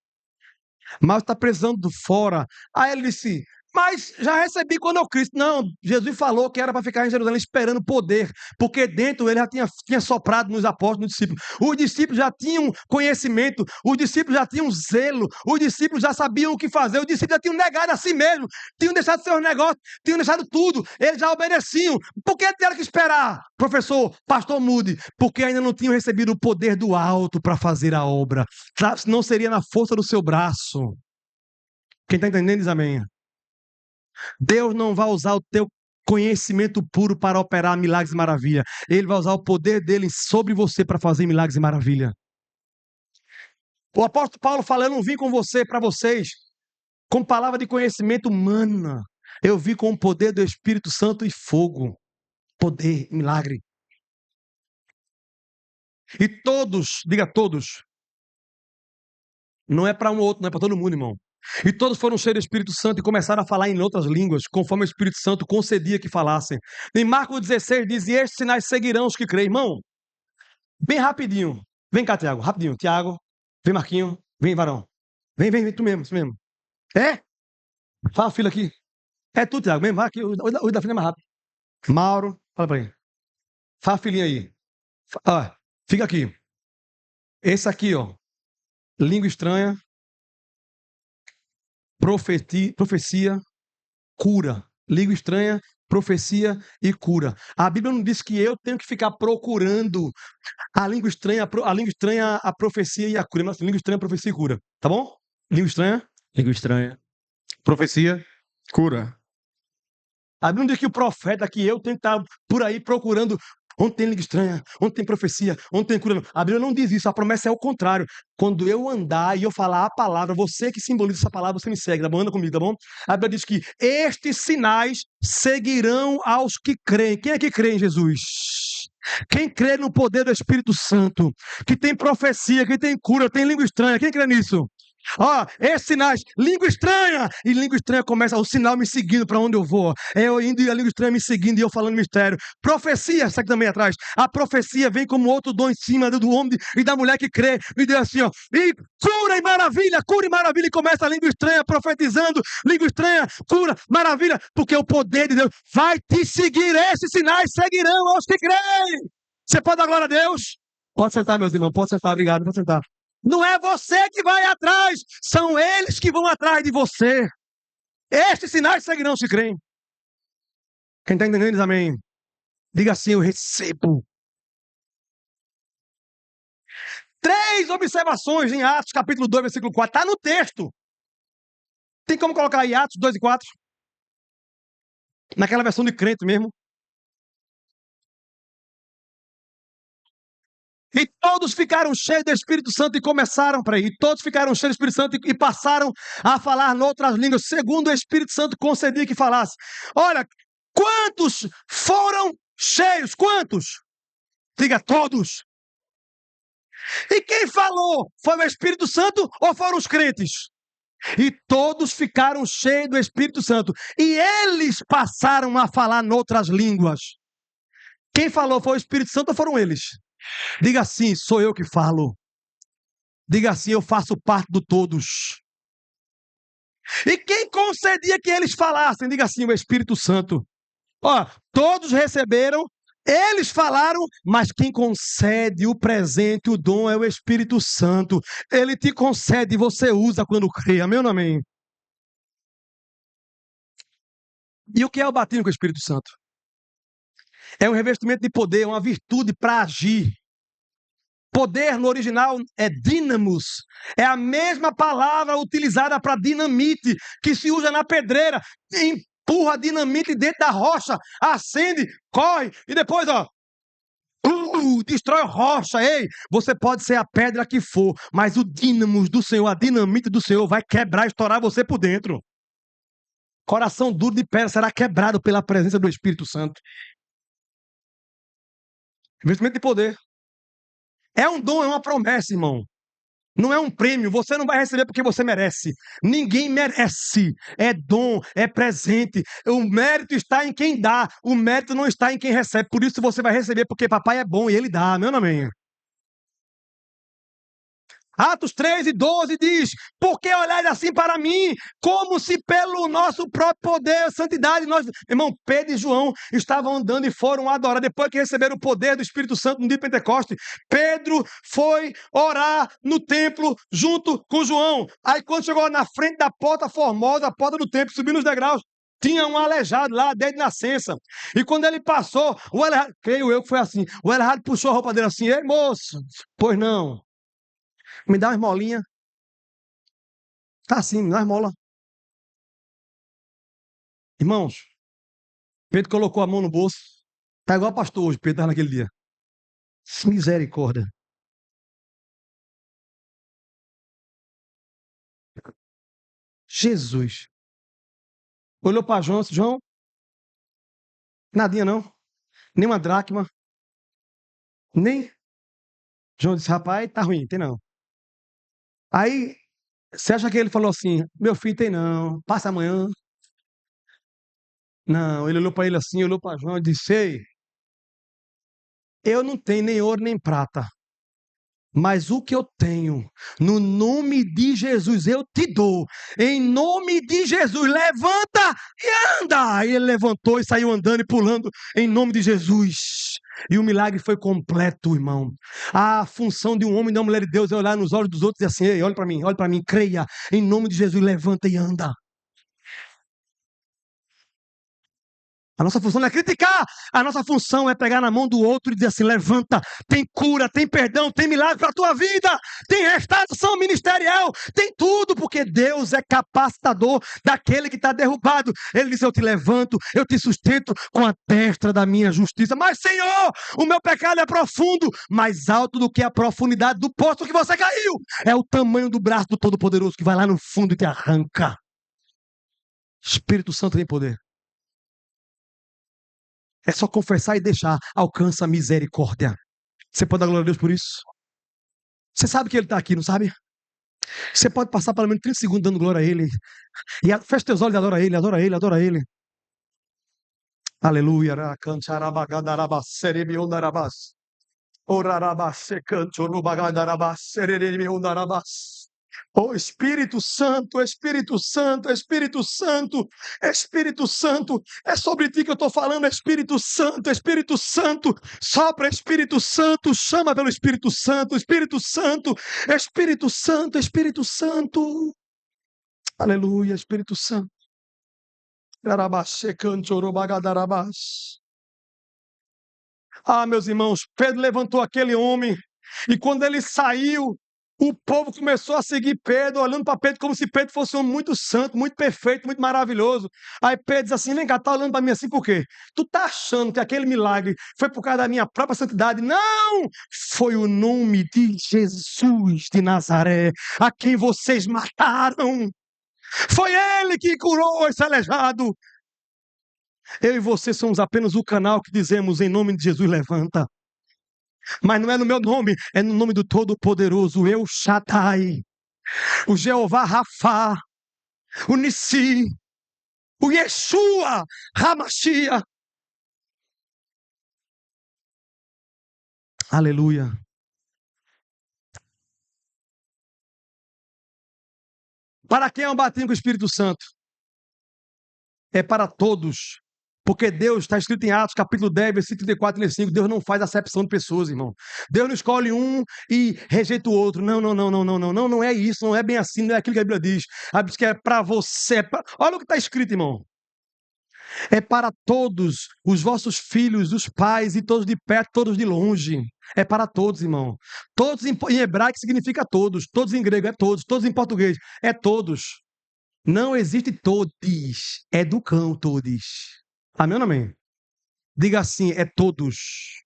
mas está precisando do fora. Aí ele disse, mas já recebi quando eu Cristo. Não, Jesus falou que era para ficar em Jerusalém esperando poder, porque dentro ele já tinha soprado nos apóstolos, nos discípulos. Os discípulos já tinham conhecimento, os discípulos já tinham zelo, os discípulos já sabiam o que fazer, os discípulos já tinham negado a si mesmo, tinham deixado seus negócios, tinham deixado tudo, eles já obedeciam. Por que tiveram que esperar, professor, pastor Mude? Porque ainda não tinham recebido o poder do alto para fazer a obra. Não seria na força do seu braço. Quem está entendendo diz amém. Deus não vai usar o teu conhecimento puro para operar milagres e maravilha. Ele vai usar o poder dele sobre você para fazer milagres e maravilha. O apóstolo Paulo fala, eu não vim com você, para vocês, com palavra de conhecimento humana. Eu vim com o poder do Espírito Santo e fogo. Poder, milagre. E todos, diga todos. Não é para um ou outro, não é para todo mundo, irmão. E todos foram cheios do Espírito Santo e começaram a falar em outras línguas, conforme o Espírito Santo concedia que falassem. Em Marcos 16 diz, e estes sinais seguirão os que creem. Irmão, bem rapidinho. Vem cá, Tiago, rapidinho. Tiago, vem Marquinho, vem Varão. Vem, tu mesmo, tu mesmo. É? Fala a fila aqui. É tu, Tiago, vem, vai aqui, o da fila é mais rápido. Mauro, fala pra ele. Fala a filinha aí. Ó, fica aqui. Esse aqui, ó, língua estranha, profecia, cura. Língua estranha, profecia e cura. A Bíblia não diz que eu tenho que ficar procurando a língua estranha, a profecia e a cura. Mas língua estranha, profecia e cura. Tá bom? Língua estranha, profecia, cura. A Bíblia não diz que o profeta, que eu tenho que estar por aí procurando onde tem língua estranha, onde tem profecia, onde tem cura. A Bíblia não diz isso, a promessa é o contrário. Quando eu andar e eu falar a palavra, você que simboliza essa palavra, você me segue, tá bom? Anda comigo, tá bom? A Bíblia diz que estes sinais seguirão aos que creem. Quem é que crê em Jesus? Quem crê no poder do Espírito Santo, que tem profecia, que tem cura, tem língua estranha, quem crê nisso? Ó, esses sinais, língua estranha, e língua estranha começa o sinal me seguindo para onde eu vou. Eu indo e a língua estranha me seguindo e eu falando mistério. Profecia, essa aqui também atrás. A profecia vem como outro dom em cima do homem e da mulher que crê. E diz assim, ó, e cura e maravilha, e começa a língua estranha profetizando, língua estranha, cura, maravilha, porque o poder de Deus vai te seguir. Esses sinais seguirão aos que creem. Você pode dar glória a Deus? Pode sentar, meus irmãos, pode sentar, obrigado, pode sentar. Não é você que vai atrás, são eles que vão atrás de você. Estes sinais seguirão se creem. Quem está entendendo diz amém. Diga assim, eu recebo. 3 observações em Atos, capítulo 2, versículo 4. Está no texto. Tem como colocar aí Atos 2 e 4? Naquela versão de crente mesmo. E todos ficaram cheios do Espírito Santo e começaram para ir. Todos ficaram cheios do Espírito Santo e passaram a falar noutras línguas, segundo o Espírito Santo concedia que falasse. Olha, quantos foram cheios? Quantos? Diga todos. E quem falou? Foi o Espírito Santo ou foram os crentes? E todos ficaram cheios do Espírito Santo. E eles passaram a falar noutras línguas. Quem falou foi o Espírito Santo ou foram eles? Diga assim, sou eu que falo. Diga assim, eu faço parte do todos. E quem concedia que eles falassem? Diga assim, o Espírito Santo. Ó, todos receberam, eles falaram, mas quem concede o presente, o dom é o Espírito Santo. Ele te concede e você usa quando crê. Amém ou não amém? E o que é o batismo com o Espírito Santo? É um revestimento de poder, uma virtude para agir. Poder no original é dínamos. É a mesma palavra utilizada para dinamite, que se usa na pedreira. Empurra a dinamite dentro da rocha, acende, corre, e depois, destrói a rocha. Ei, você pode ser a pedra que for, mas o dínamos do Senhor, a dinamite do Senhor vai quebrar, estourar você por dentro. Coração duro de pedra será quebrado pela presença do Espírito Santo. Investimento de poder. É um dom, é uma promessa, irmão. Não é um prêmio, você não vai receber porque você merece. Ninguém merece. É dom, é presente. O mérito está em quem dá, o mérito não está em quem recebe. Por isso você vai receber porque papai é bom e ele dá. Meu nome. Atos 13:12 diz: por que olhais assim para mim, como se pelo nosso próprio poder, santidade, nós... Irmão, Pedro e João estavam andando e foram adorar, depois que receberam o poder do Espírito Santo no dia de Pentecoste. Pedro foi orar no templo junto com João. Aí quando chegou na frente da porta formosa, a porta do templo, subindo os degraus, tinha um aleijado lá, desde nascença. E quando ele passou, o aleijado, creio eu que foi assim, o aleijado puxou a roupa dele assim: ei moço, pois não, me dá uma esmolinha. Tá assim, me dá uma esmola. Irmãos, Pedro colocou a mão no bolso. Tá igual pastor hoje, Pedro estava naquele dia. Misericórdia. Jesus. Olhou para João, disse: João, nadinha não. Nem uma dracma. Nem. João disse: rapaz, tá ruim, tem não. Aí, você acha que ele falou assim: meu filho, tem não, passa amanhã. Não, ele olhou para ele assim, olhou para João e disse: ei, eu não tenho nem ouro nem prata, mas o que eu tenho, no nome de Jesus, eu te dou. Em nome de Jesus, levanta e anda. E ele levantou e saiu andando e pulando em nome de Jesus. E o milagre foi completo, irmão. A função de um homem e de uma mulher de Deus é olhar nos olhos dos outros e dizer assim: ei, olha para mim, creia. Em nome de Jesus, levanta e anda. A nossa função não é criticar, a nossa função é pegar na mão do outro e dizer assim: levanta, tem cura, tem perdão, tem milagre para a tua vida, tem restauração ministerial, tem tudo, porque Deus é capacitador daquele que está derrubado. Ele diz: eu te levanto, eu te sustento com a destra da minha justiça. Mas Senhor, o meu pecado é profundo, mais alto do que a profundidade do poço que você caiu. É o tamanho do braço do Todo-Poderoso que vai lá no fundo e te arranca. Espírito Santo tem poder. É só confessar e deixar. Alcança a misericórdia. Você pode dar glória a Deus por isso? Você sabe que Ele está aqui, não sabe? Você pode passar pelo menos 30 segundos dando glória a Ele. E fecha teus olhos e adora Ele, adora Ele, adora Ele. Aleluia. Oh Espírito Santo, Espírito Santo, Espírito Santo, Espírito Santo, é sobre ti que eu estou falando, Espírito Santo, Espírito Santo, sopra Espírito Santo, chama pelo Espírito Santo, Espírito Santo, Espírito Santo, Espírito Santo, aleluia, Espírito Santo. Ah, meus irmãos, Pedro levantou aquele homem, e quando ele saiu, o povo começou a seguir Pedro, olhando para Pedro como se Pedro fosse um homem muito santo, muito perfeito, muito maravilhoso. Aí Pedro diz assim: vem cá, tá olhando para mim assim por quê? Tu tá achando que aquele milagre foi por causa da minha própria santidade? Não! Foi o nome de Jesus de Nazaré, a quem vocês mataram. Foi ele que curou esse aleijado. Eu e você somos apenas o canal que dizemos: em nome de Jesus, levanta. Mas não é no meu nome, é no nome do Todo-Poderoso, El Shaddai, o Jeová Rafá, o Nissi, o Yeshua HaMashiach. Aleluia. Para quem é um batismo com o Espírito Santo? É para todos. Porque Deus, está escrito em Atos, capítulo 10, versículo 34 e 35, Deus não faz acepção de pessoas, irmão. Deus não escolhe um e rejeita o outro. Não, não, não, não, não, não, não, não é isso, não é bem assim, não é aquilo que a Bíblia diz. A Bíblia diz que é para você. Olha o que está escrito, irmão. É para todos, os vossos filhos, os pais, e todos de perto, todos de longe. É para todos, irmão. Todos em hebraico significa todos em grego é todos em português é todos. Não existe todos, é do cão todos. Amém ou não amém? Diga assim, é todos.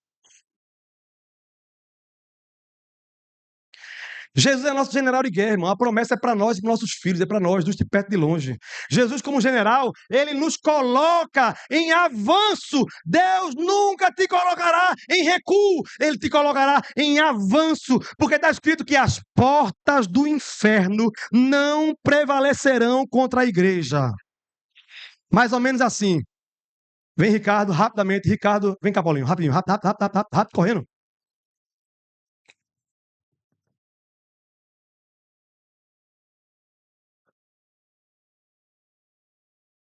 Jesus é nosso general de guerra, irmão. A promessa é para nós e para nossos filhos, é para nós, dos de perto e de longe. Jesus, como general, ele nos coloca em avanço. Deus nunca te colocará em recuo, ele te colocará em avanço, porque está escrito que as portas do inferno não prevalecerão contra a igreja. Mais ou menos assim. Vem, Ricardo, rapidamente. Ricardo, vem cá, Paulinho, rapidinho, rápido, correndo.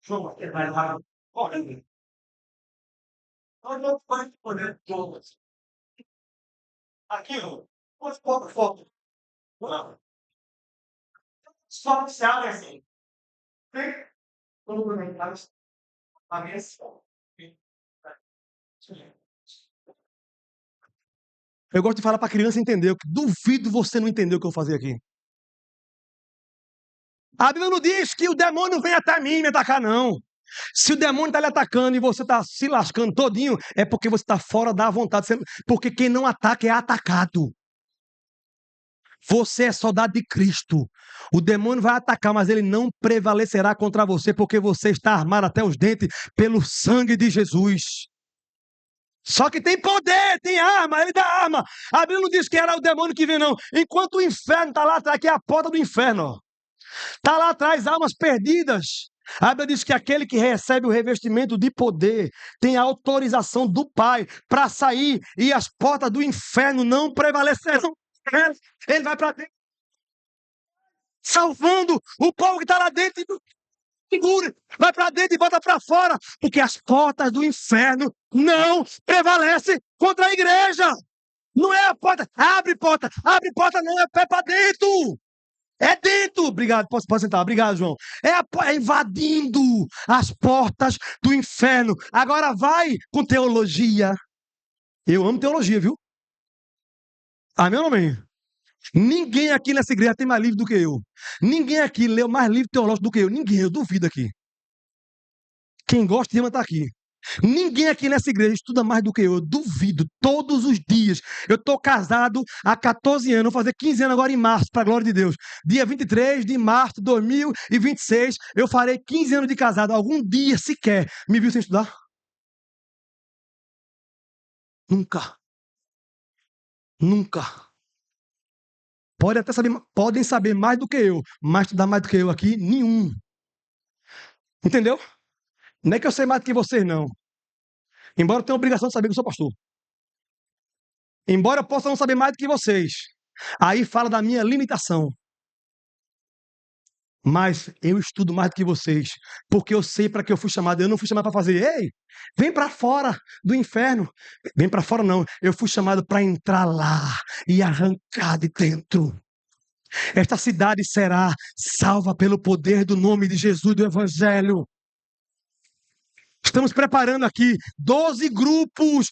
João, vai lá, correndo. Nós não vamos poder todos. Aqui, ó, os poucos fotos. Só se abre assim. Vem. Todo mundo em casa. A mesa. Eu gosto de falar para a criança entender. Duvido você não entender o que eu vou fazer aqui. A Bíblia não diz que o demônio vem até mim me atacar, não. Se o demônio está lhe atacando e você está se lascando todinho, é porque você está fora da vontade. Porque quem não ataca é atacado. Você é soldado de Cristo. O demônio vai atacar, mas ele não prevalecerá contra você, porque você está armado até os dentes pelo sangue de Jesus. Só que tem poder, tem arma, ele dá arma. A Bíblia não diz que era o demônio que vem, não. Enquanto o inferno está lá atrás, que é a porta do inferno. Está lá atrás, almas perdidas. A Bíblia diz que aquele que recebe o revestimento de poder tem a autorização do Pai para sair e as portas do inferno não prevalecerão. Ele vai para dentro, salvando o povo que está lá dentro. Segura, vai para dentro e volta para fora, porque as portas do inferno não prevalecem contra a igreja. Não é a porta, abre porta, não, é pé para dentro. É dentro. Obrigado, pode sentar. Obrigado, João. É invadindo as portas do inferno. Agora vai com teologia. Eu amo teologia, viu? Amém ou não amém? Ninguém aqui nessa igreja tem mais livro do que eu. Ninguém aqui leu mais livro teológico do que eu. Ninguém, eu duvido aqui. Quem gosta de está aqui. Ninguém aqui nessa igreja estuda mais do que eu duvido, todos os dias. Eu estou casado há 14 anos, vou fazer 15 anos agora em março, para a glória de Deus. Dia 23 de março de 2026, eu farei 15 anos de casado. Algum dia sequer me viu sem estudar? Nunca. Nunca. Podem saber mais do que eu, mas estudar mais do que eu aqui, nenhum. Entendeu? Não é que eu sei mais do que vocês, não. Embora eu tenha a obrigação de saber que eu sou pastor. Embora eu possa não saber mais do que vocês. Aí fala da minha limitação. Mas eu estudo mais do que vocês. Porque eu sei para que eu fui chamado. Eu não fui chamado para fazer, ei, vem para fora do inferno. Vem para fora não. Eu fui chamado para entrar lá e arrancar de dentro. Esta cidade será salva pelo poder do nome de Jesus do Evangelho. Estamos preparando aqui 12 grupos.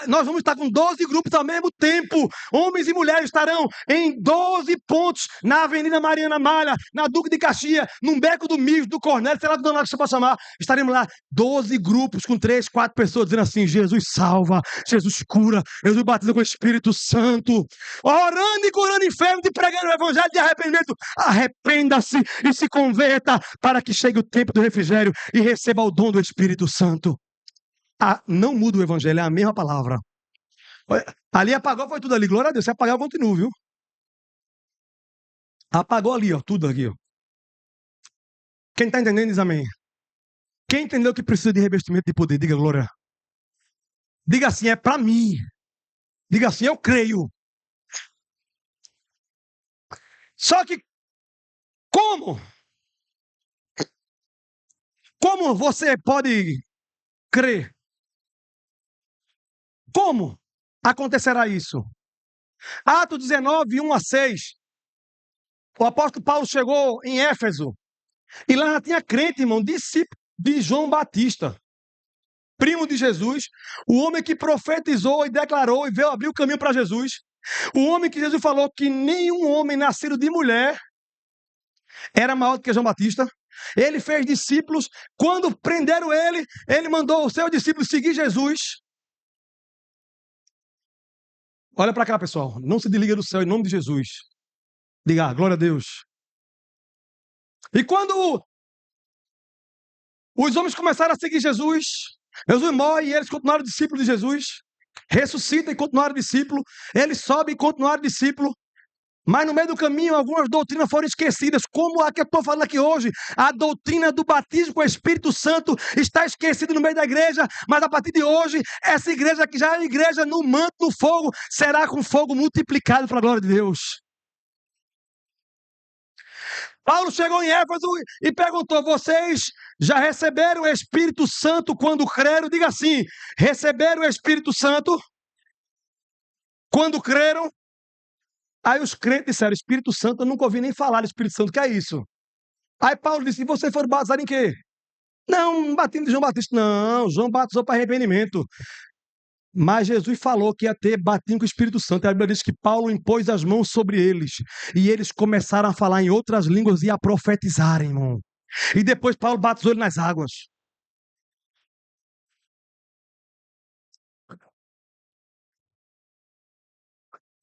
Nós vamos estar com 12 grupos ao mesmo tempo. Homens e mulheres estarão em 12 pontos na Avenida Mariana Malha, na Duque de Caxias, no Beco do Mijo, do Cornélio, sei lá do danado que você pode chamar. Estaremos lá, 12 grupos com 3, 4 pessoas dizendo assim: Jesus salva, Jesus cura, Jesus batiza com o Espírito Santo. Orando e curando inferno, e pregando o Evangelho de arrependimento. Arrependa-se e se converta para que chegue o tempo do refrigério e receba o dom do Espírito Santo. Não muda o evangelho, é a mesma palavra. Ali apagou, foi tudo ali. Glória a Deus. Se apagar, eu continuo, viu? Apagou ali, ó, tudo aqui, ó. Quem está entendendo diz amém. Quem entendeu que precisa de revestimento de poder, diga glória. Diga assim, é para mim. Diga assim, eu creio. Só que como? Como você pode crer? Como acontecerá isso? Atos 19, 1 a 6. O apóstolo Paulo chegou em Éfeso. E lá já tinha crente, irmão, discípulo de João Batista, primo de Jesus, o homem que profetizou e declarou e veio abrir o caminho para Jesus. O homem que Jesus falou que nenhum homem nascido de mulher era maior do que João Batista. Ele fez discípulos. Quando prenderam ele, ele mandou os seus discípulos seguir Jesus. Olha para cá, pessoal. Não se desliga do céu em nome de Jesus. Diga, glória a Deus. E quando os homens começaram a seguir Jesus, Jesus morre e eles continuaram discípulos de Jesus. Ressuscita e continuaram discípulo. Eles sobem e continuaram discípulo. Mas no meio do caminho, algumas doutrinas foram esquecidas, como a que eu estou falando aqui hoje. A doutrina do batismo com o Espírito Santo está esquecida no meio da igreja, mas a partir de hoje, essa igreja que já é igreja no manto do fogo, será com fogo multiplicado para a glória de Deus. Paulo chegou em Éfeso e perguntou: vocês já receberam o Espírito Santo quando creram? Diga assim: receberam o Espírito Santo quando creram? Aí os crentes disseram: Espírito Santo, eu nunca ouvi nem falar do Espírito Santo, o que é isso? Aí Paulo disse: e vocês foram batizados em quê? Não, batismo de João Batista. Não, João batizou para arrependimento. Mas Jesus falou que ia ter batismo com o Espírito Santo. A Bíblia diz que Paulo impôs as mãos sobre eles. E eles começaram a falar em outras línguas e a profetizarem, irmão. E depois Paulo batizou ele nas águas.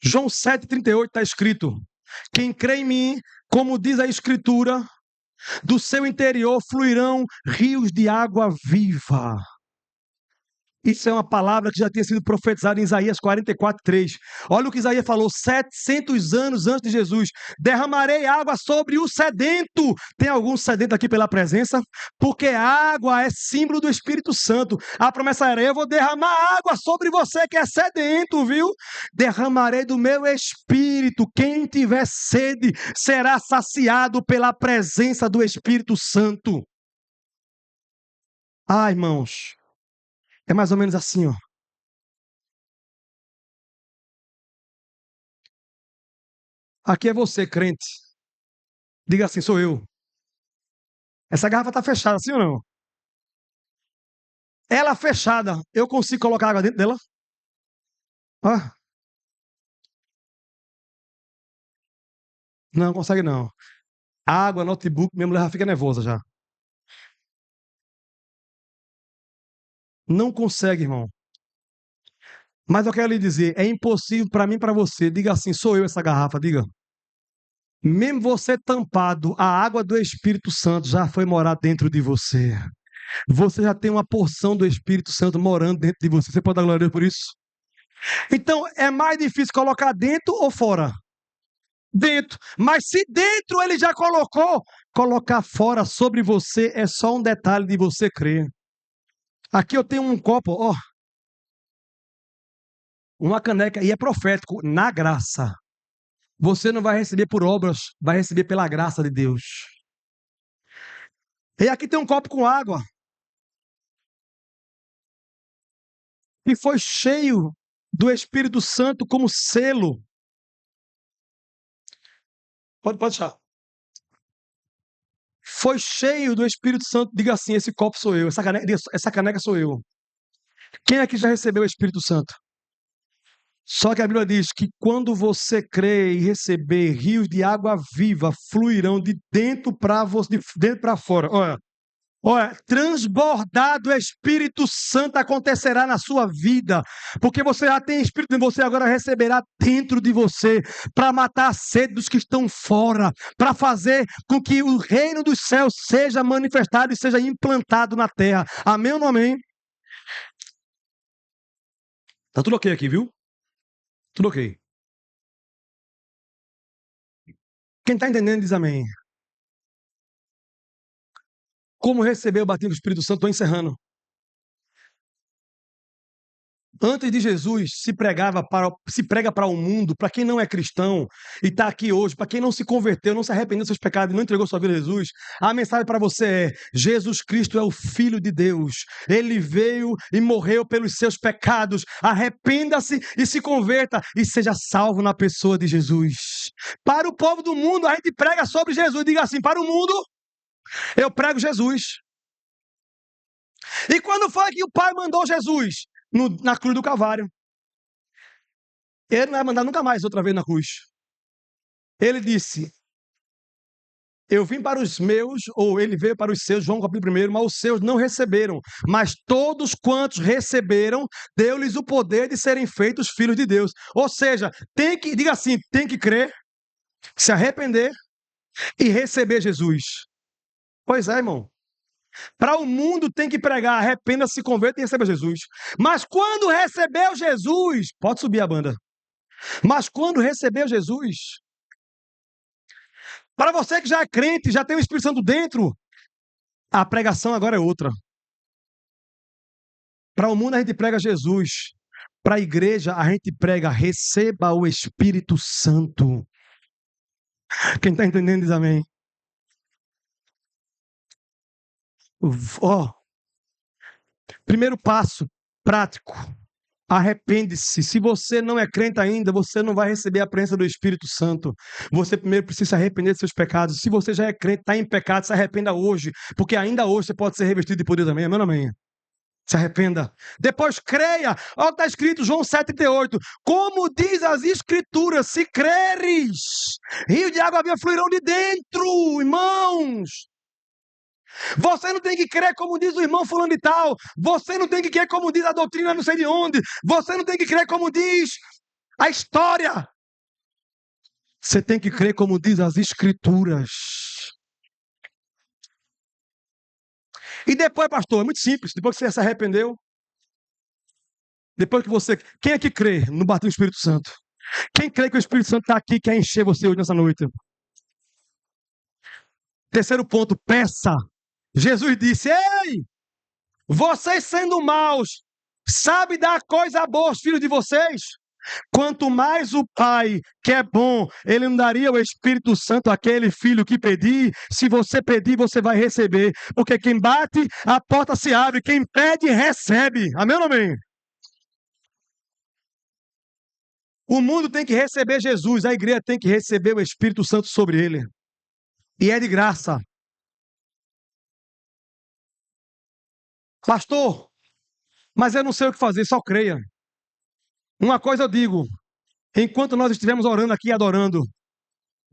João 7,38 está escrito: quem crê em mim, como diz a Escritura, do seu interior fluirão rios de água viva. Isso é uma palavra que já tinha sido profetizada em Isaías 44:3. Olha o que Isaías falou 700 anos antes de Jesus: derramarei água sobre o sedento. Tem algum sedento aqui pela presença? Porque água é símbolo do Espírito Santo. A promessa era: eu vou derramar água sobre você que é sedento, viu? Derramarei do meu Espírito. Quem tiver sede será saciado pela presença do Espírito Santo. Ah, irmãos, é mais ou menos assim, ó. Aqui é você, crente. Diga assim, sou eu. Essa garrafa está fechada, sim ou não? Ela fechada, eu consigo colocar água dentro dela? Ah, não, consegue não. Água, notebook, minha mulher já fica nervosa já. Não consegue, irmão. Mas eu quero lhe dizer, é impossível para mim e para você. Diga assim, sou eu essa garrafa, diga. Mesmo você tampado, a água do Espírito Santo já foi morar dentro de você. Você já tem uma porção do Espírito Santo morando dentro de você. Você pode dar glória a Deus por isso? Então, é mais difícil colocar dentro ou fora? Dentro. Mas se dentro ele já colocou, colocar fora sobre você é só um detalhe de você crer. Aqui eu tenho um copo, ó, uma caneca, e é profético, na graça. Você não vai receber por obras, vai receber pela graça de Deus. E aqui tem um copo com água, que foi cheio do Espírito Santo como selo. Pode deixar. Foi cheio do Espírito Santo. Diga assim: esse copo sou eu, essa caneca sou eu. Quem aqui já recebeu o Espírito Santo? Só que a Bíblia diz que quando você crer e receber, rios de água viva fluirão de dentro para você, de dentro para fora. Olha, transbordar do Espírito Santo acontecerá na sua vida, porque você já tem Espírito em você, agora receberá dentro de você, para matar a sede dos que estão fora, para fazer com que o reino dos céus seja manifestado e seja implantado na terra. Amém ou não amém? Tá tudo ok aqui, viu? Tudo ok. Quem está entendendo diz amém. como receber o batismo do Espírito Santo. Estou encerrando. Antes de Jesus, se prega para o mundo, para quem não é cristão e está aqui hoje, para quem não se converteu, não se arrependeu dos seus pecados e não entregou sua vida a Jesus, a mensagem para você é: Jesus Cristo é o Filho de Deus. Ele veio e morreu pelos seus pecados. Arrependa-se e se converta e seja salvo na pessoa de Jesus. Para o povo do mundo, a gente prega sobre Jesus. Diga assim: para o mundo, eu prego Jesus. E quando foi que o Pai mandou Jesus? Na cruz do Calvário. Ele não vai mandar nunca mais outra vez na cruz. Ele disse: eu vim para os meus, ou ele veio para os seus, João capítulo 1, mas os seus não receberam. Mas todos quantos receberam, deu-lhes o poder de serem feitos filhos de Deus. Ou seja, diga assim, tem que crer, se arrepender e receber Jesus. Pois é, irmão. Para o mundo tem que pregar: arrependa-se, se converta e receba Jesus. Mas quando recebeu Jesus, pode subir a banda. Mas quando recebeu Jesus, para você que já é crente, já tem o Espírito Santo dentro, a pregação agora é outra. Para o mundo a gente prega Jesus. Para a igreja a gente prega: receba o Espírito Santo. Quem está entendendo diz amém. Primeiro passo prático: arrepende-se. Se você não é crente ainda, você não vai receber a presença do Espírito Santo. Você primeiro precisa se arrepender de seus pecados. Se você já é crente, está em pecado, se arrependa hoje, porque ainda hoje você pode ser revestido de poder também. Amém, amém. Se arrependa. Depois creia. Olha o que está escrito, João 7,38. Como diz as Escrituras, se creres, rio de água viva fluirão de dentro, irmãos. Você não tem que crer como diz o irmão fulano de tal. Você não tem que crer como diz a doutrina não sei de onde. Você não tem que crer como diz a história. Você tem que crer como diz as Escrituras. E depois, pastor, é muito simples. Depois que você se arrependeu, depois que você... Quem é que crê no batismo do Espírito Santo? Quem crê que o Espírito Santo está aqui, quer encher você hoje nessa noite? Terceiro ponto, peça. Jesus disse: ei, vocês sendo maus, sabe dar coisa boa aos filhos de vocês? Quanto mais o Pai, que é bom, Ele não daria o Espírito Santo àquele filho que pedir. Se você pedir, você vai receber. Porque quem bate, a porta se abre. Quem pede, recebe. Amém ou não amém? O mundo tem que receber Jesus. A igreja tem que receber o Espírito Santo sobre ele. E é de graça. Pastor, mas eu não sei o que fazer, só creia. Uma coisa eu digo: enquanto nós estivermos orando aqui, adorando,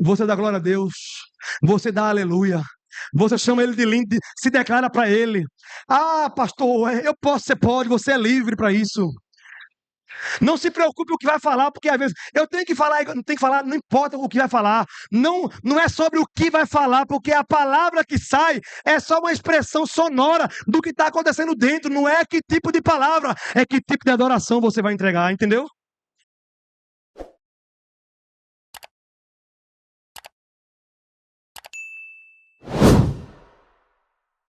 você dá glória a Deus, você dá aleluia, você chama ele de lindo, se declara para ele: ah, pastor, eu posso, você pode, você é livre para isso. Não se preocupe o que vai falar, porque às vezes eu tenho que falar, não tenho que falar, não importa o que vai falar. Não é sobre o que vai falar, porque a palavra que sai é só uma expressão sonora do que está acontecendo dentro. Não é que tipo de palavra, é que tipo de adoração você vai entregar, entendeu?